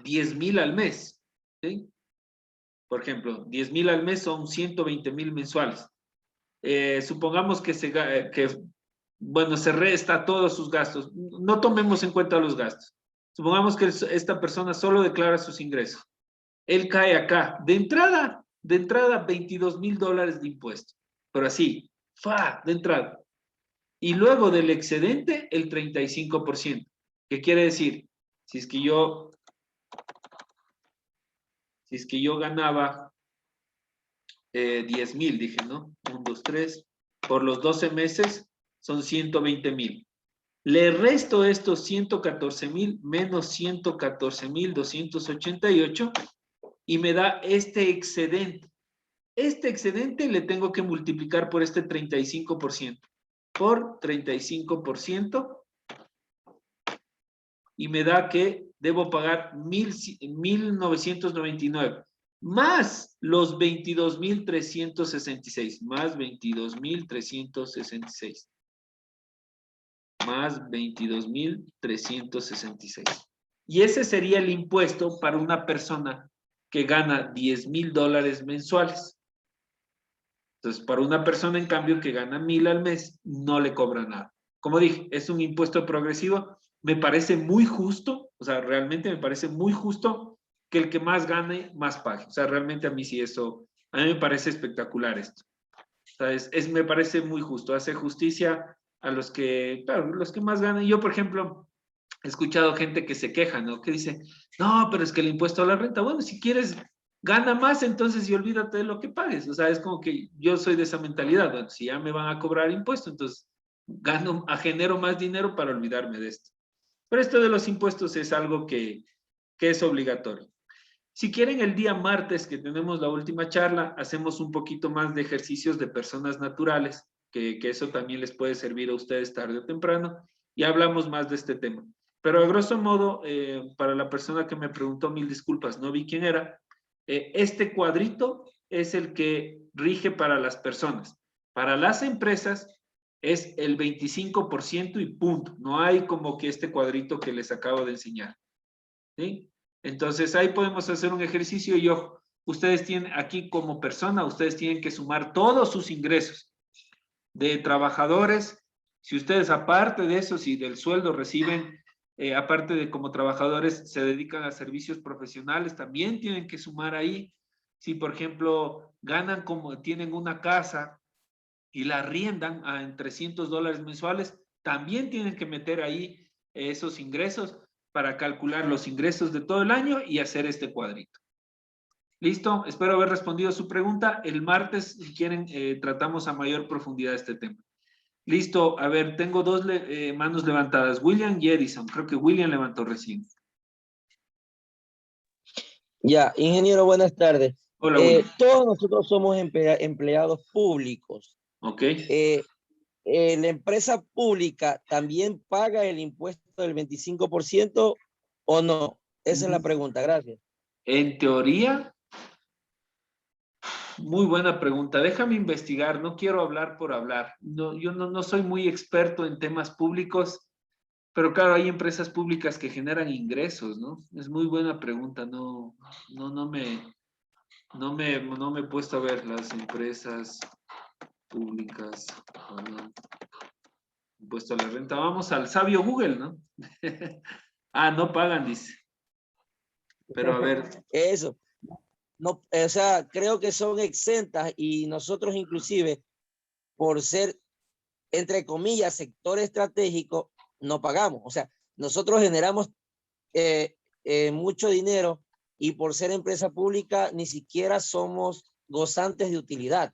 10,000 al mes, ¿sí? Por ejemplo, 10,000 al mes son 120,000 mensuales. Supongamos que se resta todos sus gastos. No tomemos en cuenta los gastos. Supongamos que esta persona solo declara sus ingresos. Él cae acá. De entrada, $22,000 de impuestos. Pero así, de entrada. Y luego del excedente, el 35%. ¿Qué quiere decir? Si es que yo ganaba 10,000, dije, ¿no? 1, 2, 3. Por los 12 meses son 120,000. Le resto estos 114,000 menos 114,288 y me da este excedente. Este excedente le tengo que multiplicar por este 35%. Por 35% y me da que debo pagar 1,999 más los 22,366 más 22,366 más 22,366. Y ese sería el impuesto para una persona que gana $10,000 mensuales. Entonces, para una persona, en cambio, que gana 1,000 al mes, no le cobra nada. Como dije, es un impuesto progresivo. Me parece muy justo, o sea, realmente me parece muy justo que el que más gane, más pague. O sea, realmente a mí sí eso, a mí me parece espectacular esto. O sea, me parece muy justo, hace justicia a los que, claro, los que más ganan. Yo, por ejemplo, he escuchado gente que se queja, ¿no? Que dice, no, pero es que el impuesto a la renta, bueno, si quieres gana más, entonces y olvídate de lo que pagues. O sea, es como que yo soy de esa mentalidad. Bueno, si ya me van a cobrar impuesto, entonces genero más dinero para olvidarme de esto. Pero esto de los impuestos es algo que es obligatorio. Si quieren, el día martes que tenemos la última charla, hacemos un poquito más de ejercicios de personas naturales, que eso también les puede servir a ustedes tarde o temprano, y hablamos más de este tema. Pero a grosso modo, para la persona que me preguntó, mil disculpas, no vi quién era, este cuadrito es el que rige para las personas. Para las empresas es el 25% y punto. No hay como que este cuadrito que les acabo de enseñar. ¿Sí? Entonces ahí podemos hacer un ejercicio y ojo, ustedes tienen aquí como persona, ustedes tienen que sumar todos sus ingresos de trabajadores. Si ustedes aparte de eso, si del sueldo reciben, aparte de como trabajadores se dedican a servicios profesionales, también tienen que sumar ahí. Si por ejemplo ganan como tienen una casa y la arriendan en $300 mensuales, también tienen que meter ahí esos ingresos para calcular los ingresos de todo el año y hacer este cuadrito. ¿Listo? Espero haber respondido a su pregunta. El martes, si quieren, tratamos a mayor profundidad este tema. Listo. A ver, tengo dos manos levantadas. William y Edison. Creo que William levantó recién. Ya, ingeniero, buenas tardes. Hola, William. Todos nosotros somos empleados públicos. Ok. ¿La empresa pública también paga el impuesto del 25% o no? Esa es la pregunta, gracias. En teoría, muy buena pregunta. Déjame investigar, no quiero hablar por hablar. No, yo no soy muy experto en temas públicos, pero claro, hay empresas públicas que generan ingresos, ¿no? Es muy buena pregunta. No me he puesto a ver las empresas públicas. Impuesto a la renta. Vamos al sabio Google, ¿no? No pagan, dice. Pero a ver. Eso. No, o sea, creo que son exentas y nosotros inclusive por ser, entre comillas, sector estratégico, no pagamos. O sea, nosotros generamos mucho dinero y por ser empresa pública ni siquiera somos gozantes de utilidad.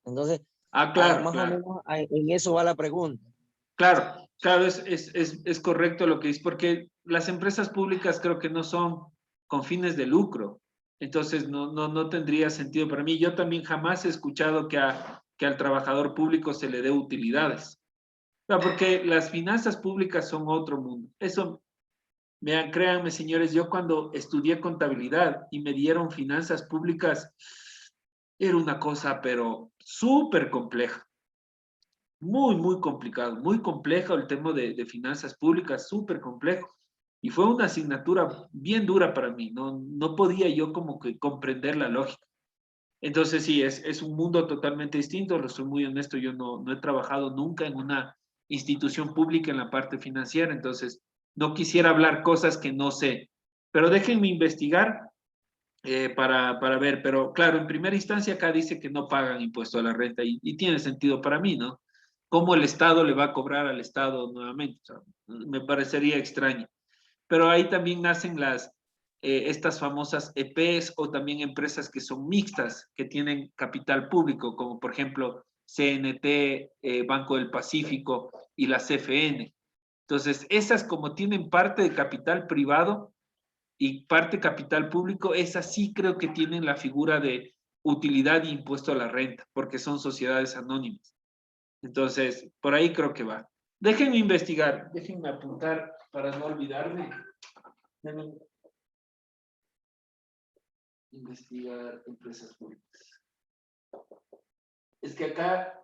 Entonces, claro, más claro. o menos en eso va la pregunta. Claro, es correcto lo que dices, porque las empresas públicas creo que no son con fines de lucro, entonces no tendría sentido para mí. Yo también jamás he escuchado que al trabajador público se le dé utilidades. No, porque las finanzas públicas son otro mundo. Eso, créanme, señores, yo cuando estudié contabilidad y me dieron finanzas públicas, era una cosa, pero súper compleja. Muy complicado, muy complejo el tema de finanzas públicas, súper complejo. Y fue una asignatura bien dura para mí, no podía yo como que comprender la lógica. Entonces sí, es un mundo totalmente distinto, lo soy muy honesto, yo no he trabajado nunca en una institución pública en la parte financiera, entonces no quisiera hablar cosas que no sé, pero déjenme investigar para ver, pero claro, en primera instancia acá dice que no pagan impuesto a la renta y tiene sentido para mí, ¿no? ¿Cómo el Estado le va a cobrar al Estado nuevamente? O sea, me parecería extraño. Pero ahí también nacen estas famosas EPs o también empresas que son mixtas, que tienen capital público, como por ejemplo CNT, Banco del Pacífico y la CFN. Entonces, esas como tienen parte de capital privado y parte capital público, esas sí creo que tienen la figura de utilidad y impuesto a la renta, porque son sociedades anónimas. Entonces, por ahí creo que va. Déjenme investigar, déjenme apuntar para no olvidarme. Déjenme investigar empresas públicas. Es que acá,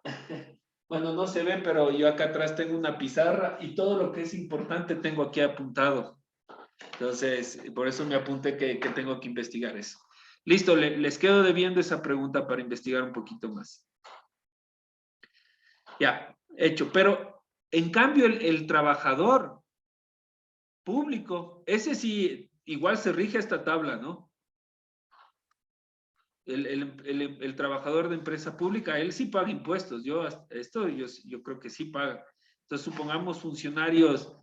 bueno, no se ve, pero yo acá atrás tengo una pizarra y todo lo que es importante tengo aquí apuntado. Entonces, por eso me apunté que tengo que investigar eso. Listo, les quedo debiendo esa pregunta para investigar un poquito más. Ya, hecho. Pero, en cambio, el trabajador público, ese sí, igual se rige esta tabla, ¿no? El trabajador de empresa pública, él sí paga impuestos. Yo creo que sí paga. Entonces, supongamos funcionarios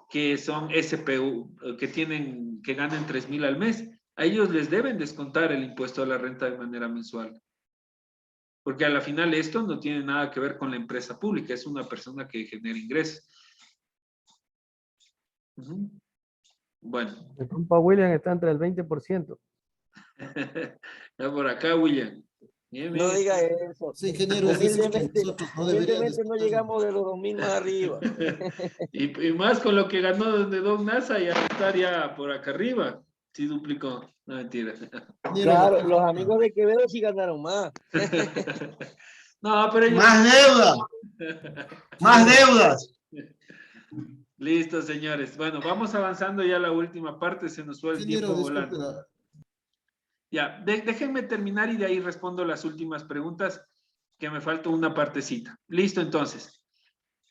que son SPU, que ganen 3,000 al mes, a ellos les deben descontar el impuesto a la renta de manera mensual. Porque a la final esto no tiene nada que ver con la empresa pública, es una persona que genera ingresos. Bueno. El compa William está entre el 20%. Ya por acá, William. Bien, no diga eso. Sí, ingeniero, humildemente, no humildemente no llegamos de los 2,000 más arriba. y más con lo que ganó de Don NASA, ya estaría por acá arriba. Sí duplicó. No, mentira. Claro, los amigos de Quevedo sí ganaron más. No, pero ellos... ¡Más deuda! ¡Más deudas! Listo, señores. Bueno, vamos avanzando ya a la última parte, se nos fue el tiempo volando. Ya, déjenme terminar y de ahí respondo las últimas preguntas, que me falta una partecita. Listo, entonces.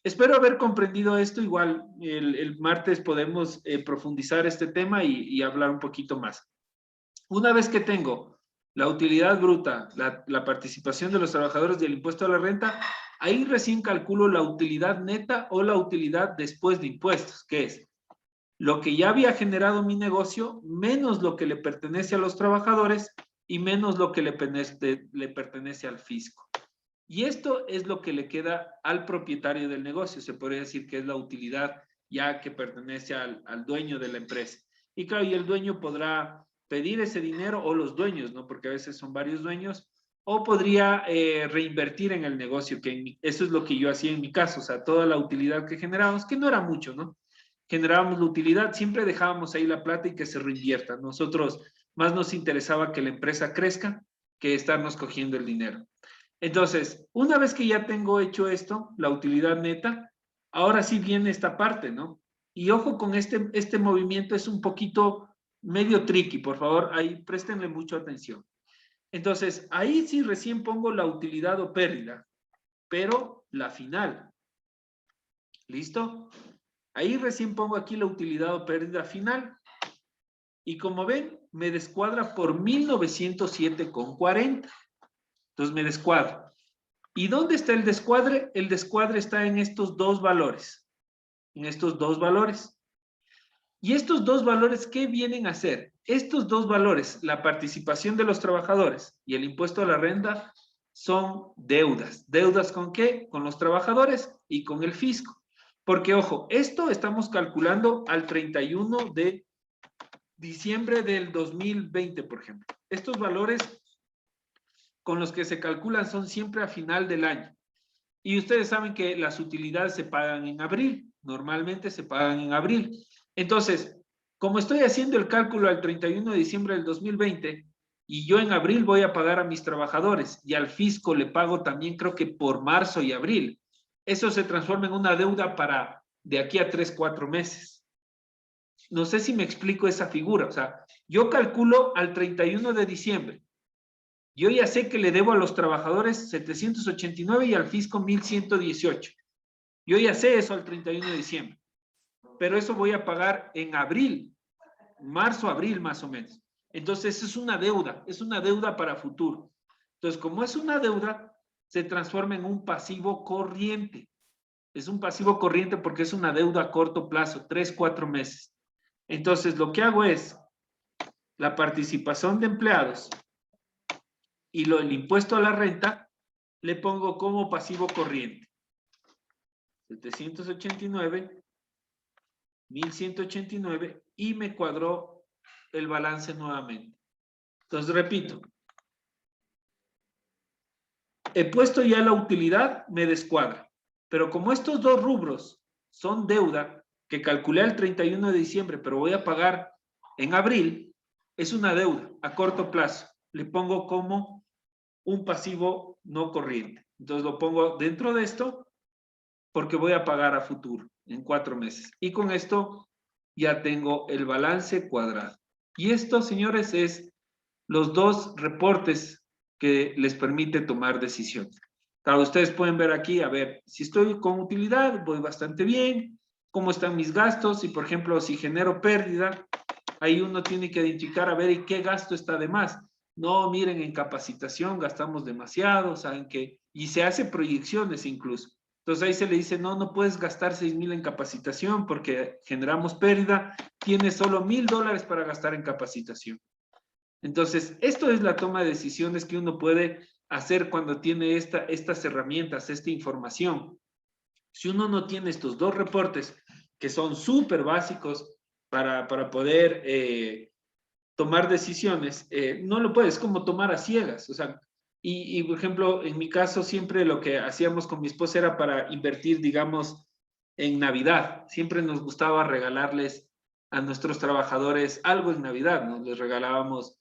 Espero haber comprendido esto. Igual el martes podemos profundizar este tema y hablar un poquito más. Una vez que tengo la utilidad bruta, la participación de los trabajadores del impuesto a la renta, ahí recién calculo la utilidad neta o la utilidad después de impuestos, que es lo que ya había generado mi negocio, menos lo que le pertenece a los trabajadores y menos lo que le pertenece al fisco. Y esto es lo que le queda al propietario del negocio. Se podría decir que es la utilidad ya que pertenece al dueño de la empresa. Y claro, y el dueño podrá pedir ese dinero, o los dueños, ¿no? Porque a veces son varios dueños, o podría reinvertir en el negocio, que eso es lo que yo hacía en mi caso, o sea, toda la utilidad que generábamos, que no era mucho, ¿no? Generábamos la utilidad, siempre dejábamos ahí la plata y que se reinvierta. Nosotros más nos interesaba que la empresa crezca que estarnos cogiendo el dinero. Entonces, una vez que ya tengo hecho esto, la utilidad neta, ahora sí viene esta parte, ¿no? Y ojo con este movimiento, es un poquito medio tricky, por favor, ahí préstenle mucha atención. Entonces, ahí sí recién pongo la utilidad o pérdida, pero la final. ¿Listo? Ahí recién pongo aquí la utilidad o pérdida final. Y como ven, me descuadra por 1907,40. Entonces me descuadra. ¿Y dónde está el descuadre? El descuadre está en estos dos valores. En estos dos valores. ¿Y estos dos valores qué vienen a hacer? Estos dos valores, la participación de los trabajadores y el impuesto a la renta, son deudas. ¿Deudas con qué? Con los trabajadores y con el fisco. Porque, ojo, esto estamos calculando al 31 de diciembre del 2020, por ejemplo. Estos valores con los que se calculan son siempre a final del año. Y ustedes saben que las utilidades se pagan en abril. Normalmente se pagan en abril. Entonces, como estoy haciendo el cálculo al 31 de diciembre del 2020 y yo en abril voy a pagar a mis trabajadores y al fisco le pago también creo que por marzo y abril, eso se transforma en una deuda para de aquí a 3, 4 meses. No sé si me explico esa figura. O sea, yo calculo al 31 de diciembre. Yo ya sé que le debo a los trabajadores 789 y al fisco 1118. Yo ya sé eso al 31 de diciembre. Pero eso voy a pagar en abril, marzo, abril más o menos. Entonces es una deuda para futuro. Entonces, como es una deuda, se transforma en un pasivo corriente. Es un pasivo corriente porque es una deuda a corto plazo, 3, 4 meses. Entonces, lo que hago es la participación de empleados y el impuesto a la renta, le pongo como pasivo corriente. 789, 1189 y me cuadró el balance nuevamente. Entonces, repito. He puesto ya la utilidad, me descuadra. Pero como estos dos rubros son deuda, que calculé el 31 de diciembre, pero voy a pagar en abril, es una deuda a corto plazo. Le pongo como un pasivo no corriente. Entonces lo pongo dentro de esto porque voy a pagar a futuro en 4 meses. Y con esto ya tengo el balance cuadrado. Y esto, señores, es los dos reportes que les permite tomar decisiones. Claro, ustedes pueden ver aquí, a ver, si estoy con utilidad, voy bastante bien, cómo están mis gastos, y por ejemplo, si genero pérdida, ahí uno tiene que identificar, a ver, ¿y qué gasto está de más? No, miren, en capacitación gastamos demasiado, saben que, y se hace proyecciones incluso. Entonces ahí se le dice, no, no puedes gastar 6,000 en capacitación porque generamos pérdida, tienes solo $1,000 para gastar en capacitación. Entonces, esto es la toma de decisiones que uno puede hacer cuando tiene estas herramientas, esta información. Si uno no tiene estos dos reportes, que son súper básicos para poder tomar decisiones, no lo puedes, como tomar a ciegas. O sea, y por ejemplo, en mi caso, siempre lo que hacíamos con mi esposa era para invertir, digamos, en Navidad. Siempre nos gustaba regalarles a nuestros trabajadores algo en Navidad, ¿no? Les regalábamos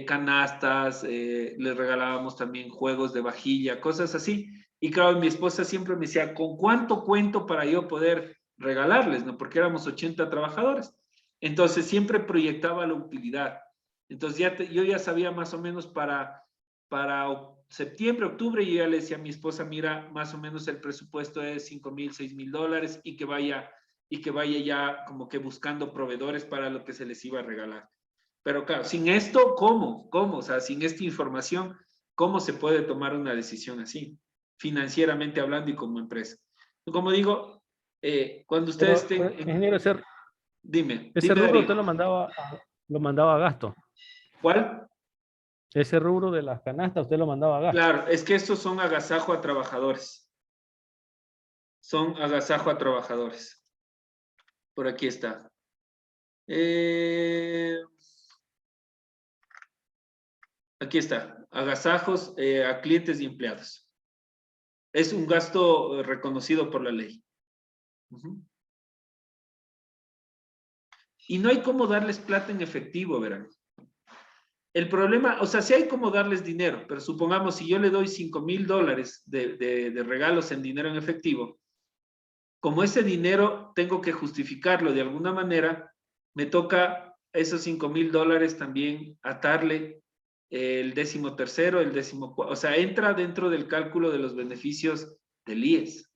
canastas, les regalábamos también juegos de vajilla, cosas así. Y claro, mi esposa siempre me decía, ¿con cuánto cuento para yo poder regalarles, no? Porque éramos 80 trabajadores. Entonces siempre proyectaba la utilidad. Entonces yo ya sabía más o menos para septiembre, octubre, yo ya le decía a mi esposa, mira, más o menos el presupuesto es $5,000, $6,000 y que vaya ya como que buscando proveedores para lo que se les iba a regalar. Pero claro, sin esto, ¿cómo? O sea, sin esta información, ¿cómo se puede tomar una decisión así? Financieramente hablando y como empresa. Como digo, cuando ustedes estén... Ingeniero, Dime. Ese rubro Darío. usted lo mandaba a gasto. ¿Cuál? Ese rubro de las canastas usted lo mandaba a gasto. Claro, es que estos son agasajo a trabajadores. Son agasajo a trabajadores. Por aquí está. Aquí está, agasajos a clientes y empleados. Es un gasto reconocido por la ley. Y no hay cómo darles plata en efectivo, verán. El problema, o sea, sí hay como darles dinero, pero supongamos si yo le doy $5,000 de regalos en dinero en efectivo, como ese dinero tengo que justificarlo de alguna manera, me toca esos $5,000 también atarle el 13º, el 14º, o sea, entra dentro del cálculo de los beneficios del IES.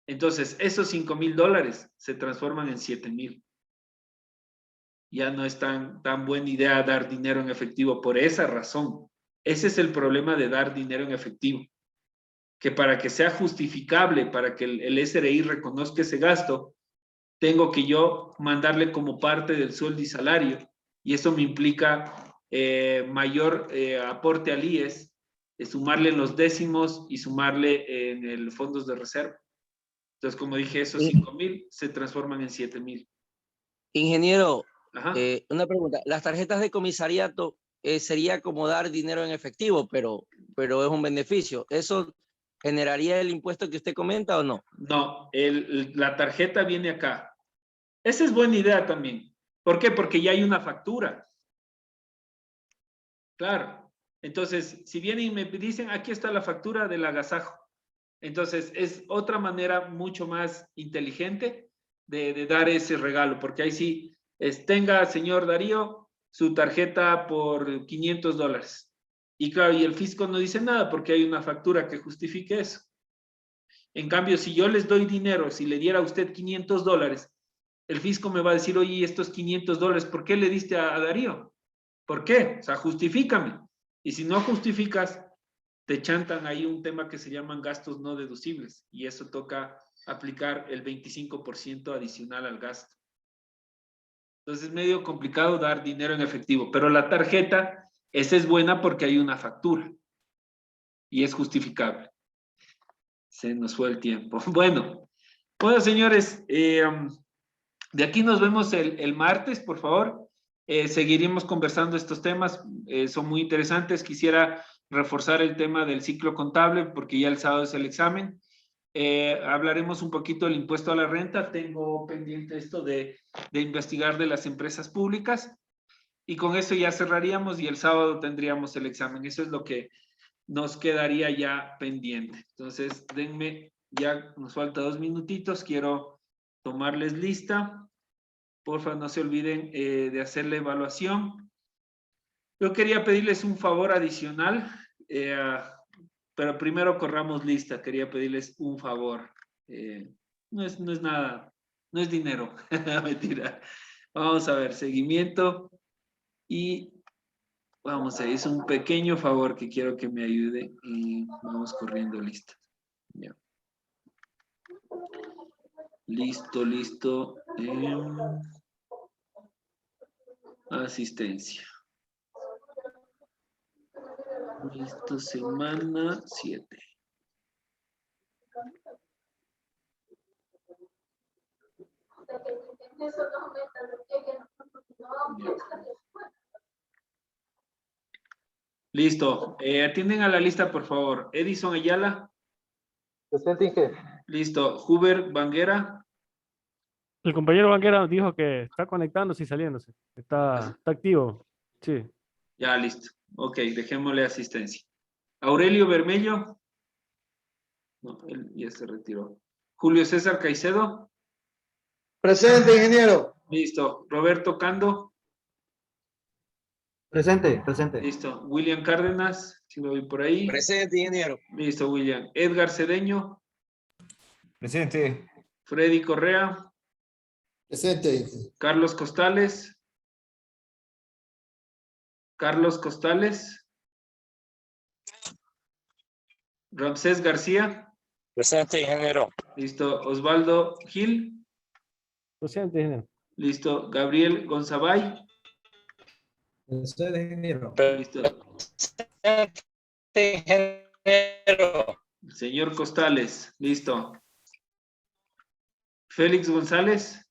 Entonces, esos $5,000 se transforman en 7,000. Ya no es tan buena idea dar dinero en efectivo por esa razón. Ese es el problema de dar dinero en efectivo. Que para que sea justificable, para que el SRI reconozca ese gasto, tengo que yo mandarle como parte del sueldo y salario. Y eso me implica mayor aporte al IES, sumarle los décimos y sumarle en el fondos de reserva. Entonces, como dije, esos 5,000 se transforman en 7,000. Ingeniero, una pregunta. Las tarjetas de comisariato sería como dar dinero en efectivo, pero es un beneficio. ¿Eso generaría el impuesto que usted comenta o no? No, la tarjeta viene acá. Esa es buena idea también. ¿Por qué? Porque ya hay una factura. Claro. Entonces, si vienen y me dicen, aquí está la factura del agasajo. Entonces, es otra manera mucho más inteligente de dar ese regalo, porque ahí sí, tenga, señor Darío, su tarjeta por $500. Y claro, y el fisco no dice nada porque hay una factura que justifique eso. En cambio, si yo les doy dinero, si le diera a usted $500, el fisco me va a decir, oye, estos $500, ¿por qué le diste a Darío? ¿Por qué? O sea, justifícame. Y si no justificas, te chantan ahí un tema que se llaman gastos no deducibles y eso toca aplicar el 25% adicional al gasto. Entonces es medio complicado dar dinero en efectivo, pero la tarjeta, esa es buena porque hay una factura y es justificable. Se nos fue el tiempo. Bueno, señores, de aquí nos vemos el martes, por favor. Seguiremos conversando estos temas, son muy interesantes. Quisiera reforzar el tema del ciclo contable porque ya el sábado es el examen. Hablaremos un poquito del impuesto a la renta. Tengo pendiente esto de investigar de las empresas públicas y con eso ya cerraríamos y el sábado tendríamos el examen. Eso es lo que nos quedaría ya pendiente. Entonces, denme, ya nos falta 2 minutitos. Quiero tomarles lista. Porfa, no se olviden de hacer la evaluación. Yo quería pedirles un favor adicional, pero primero corramos lista. Quería pedirles un favor. No es nada, no es dinero. Mentira. Vamos a ver, seguimiento. Y vamos a ver, es un pequeño favor que quiero que me ayude. Y vamos corriendo lista. Ya. Listo. Asistencia. Listo, semana 7. Listo. Atienden a la lista, por favor. Edison Ayala. Presente, Inge. Listo. Huber Banguera. El compañero Banquera dijo que está conectándose y saliéndose. Está activo. Sí. Ya, listo. Ok, dejémosle asistencia. Aurelio Bermello. No, él ya se retiró. Julio César Caicedo. Presente, ingeniero. Listo. Roberto Cando. Presente. Listo. William Cárdenas, si lo vi por ahí. Presente, ingeniero. Listo, William. Edgar Cedeño. Presente. Freddy Correa. Presente. Carlos Costales. Ramsés García. Presente, ingeniero. Listo. Osvaldo Gil. Presente, ingeniero. Listo. Gabriel Gonzabay. Presente, ingeniero. Listo. Presente, ingeniero. Señor Costales. Listo. Félix González.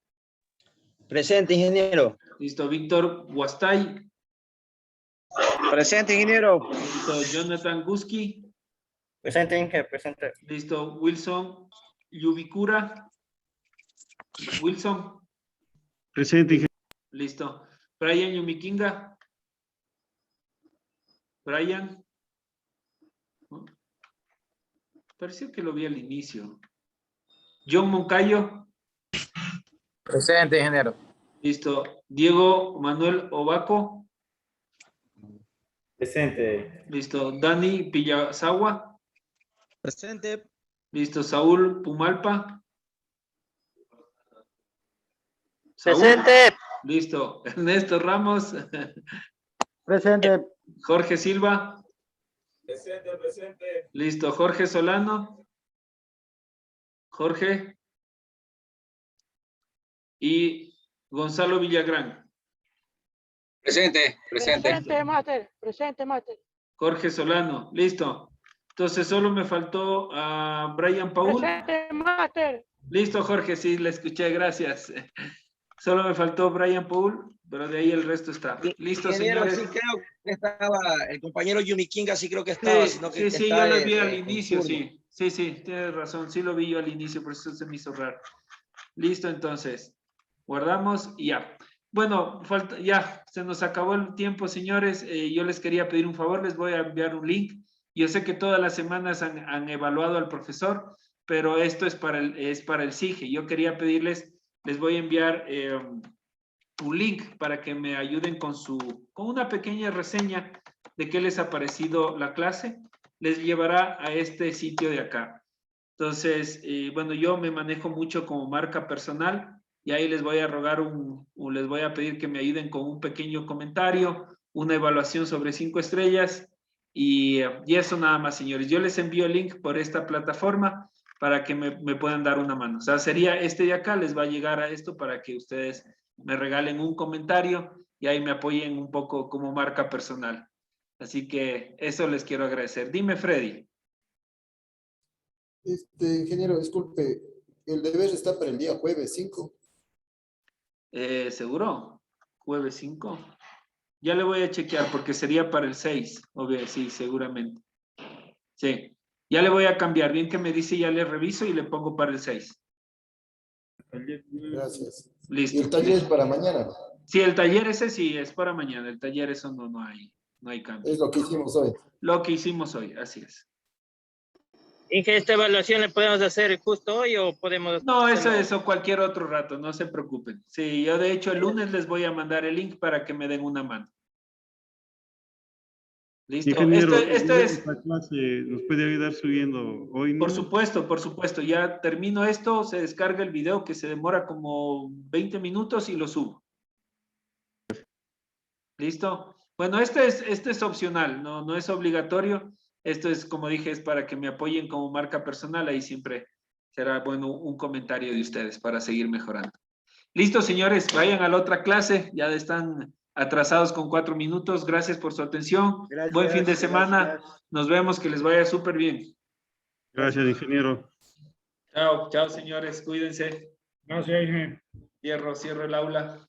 Presente, ingeniero. Listo. Víctor Guastay. Presente, ingeniero. Listo, Jonathan Guski. Presente, ingeniero. Presente. Listo, Wilson Yubicura. Wilson. Presente, ingeniero. Listo. Brian Yumikinga. Brian. Pareció que lo vi al inicio. John Moncayo. Presente, ingeniero. Listo. Diego Manuel Obaco. Presente. Listo. Dani Pillazawa. Presente. Listo. Saúl Pumalpa. Saúl. Presente. Listo. Ernesto Ramos. Presente. Jorge Silva. Presente, presente. Listo. Jorge Solano. Jorge. Y Gonzalo Villagrán. Presente, presente. Presente, Mater. Jorge Solano. Listo. Entonces solo me faltó a Brian Paul. Mater. Listo, Jorge, sí, le escuché, gracias. Solo me faltó Brian Paul, pero de ahí el resto está. Listo, Ingeniero, señores. sí creo que estaba, el compañero Yumikinga sí creo que estaba, Sí, sino que sí, está yo lo vi en al inicio, turno. sí. Sí, sí, tienes razón, sí lo vi yo al inicio, por eso se me hizo raro. Listo, entonces. Guardamos y ya. Bueno, falta, ya, se nos acabó el tiempo, señores. Yo les quería pedir un favor, les voy a enviar un link. Yo sé que todas las semanas han evaluado al profesor, pero esto es para el SIGE. Yo quería pedirles, les voy a enviar un link para que me ayuden con una pequeña reseña de qué les ha parecido la clase. Les llevará a este sitio de acá. Entonces, bueno, yo me manejo mucho como marca personal y ahí les voy a rogar les voy a pedir que me ayuden con un pequeño comentario, una evaluación sobre 5 estrellas y eso nada más, señores. Yo les envío el link por esta plataforma para que me puedan dar una mano. O sea, sería este de acá, les va a llegar a esto para que ustedes me regalen un comentario y ahí me apoyen un poco como marca personal. Así que eso les quiero agradecer. Dime, Freddy. Ingeniero, disculpe, el deber está para el día jueves 5. ¿Seguro? ¿Jueves 5? Ya le voy a chequear porque sería para el 6. Obvio, sí, seguramente. Sí. Ya le voy a cambiar. Bien que me dice, ya le reviso y le pongo para el 6. Gracias. Listo. ¿Y el taller es para mañana? Sí, el taller ese sí es para mañana. El taller eso no hay cambio. Es lo que hicimos hoy. Lo que hicimos hoy, así es. Inge, ¿esta evaluación la podemos hacer justo hoy o podemos...? No, eso cualquier otro rato, no se preocupen. Sí, yo de hecho el lunes les voy a mandar el link para que me den una mano. ¿Listo? Ingeniero, Esto es... esta clase nos puede ayudar subiendo hoy, ¿no? Por supuesto. Ya termino esto, se descarga el video que se demora como 20 minutos y lo subo. ¿Listo? Bueno, este es opcional, no es obligatorio. Esto es, como dije, es para que me apoyen como marca personal. Ahí siempre será bueno un comentario de ustedes para seguir mejorando. Listo, señores, vayan a la otra clase. Ya están atrasados con 4 minutos. Gracias por su atención. Gracias, Buen fin de semana. gracias. Nos vemos, que les vaya súper bien. Gracias, ingeniero. Chao, señores. Cuídense. Gracias, ingeniero. Cierro el aula.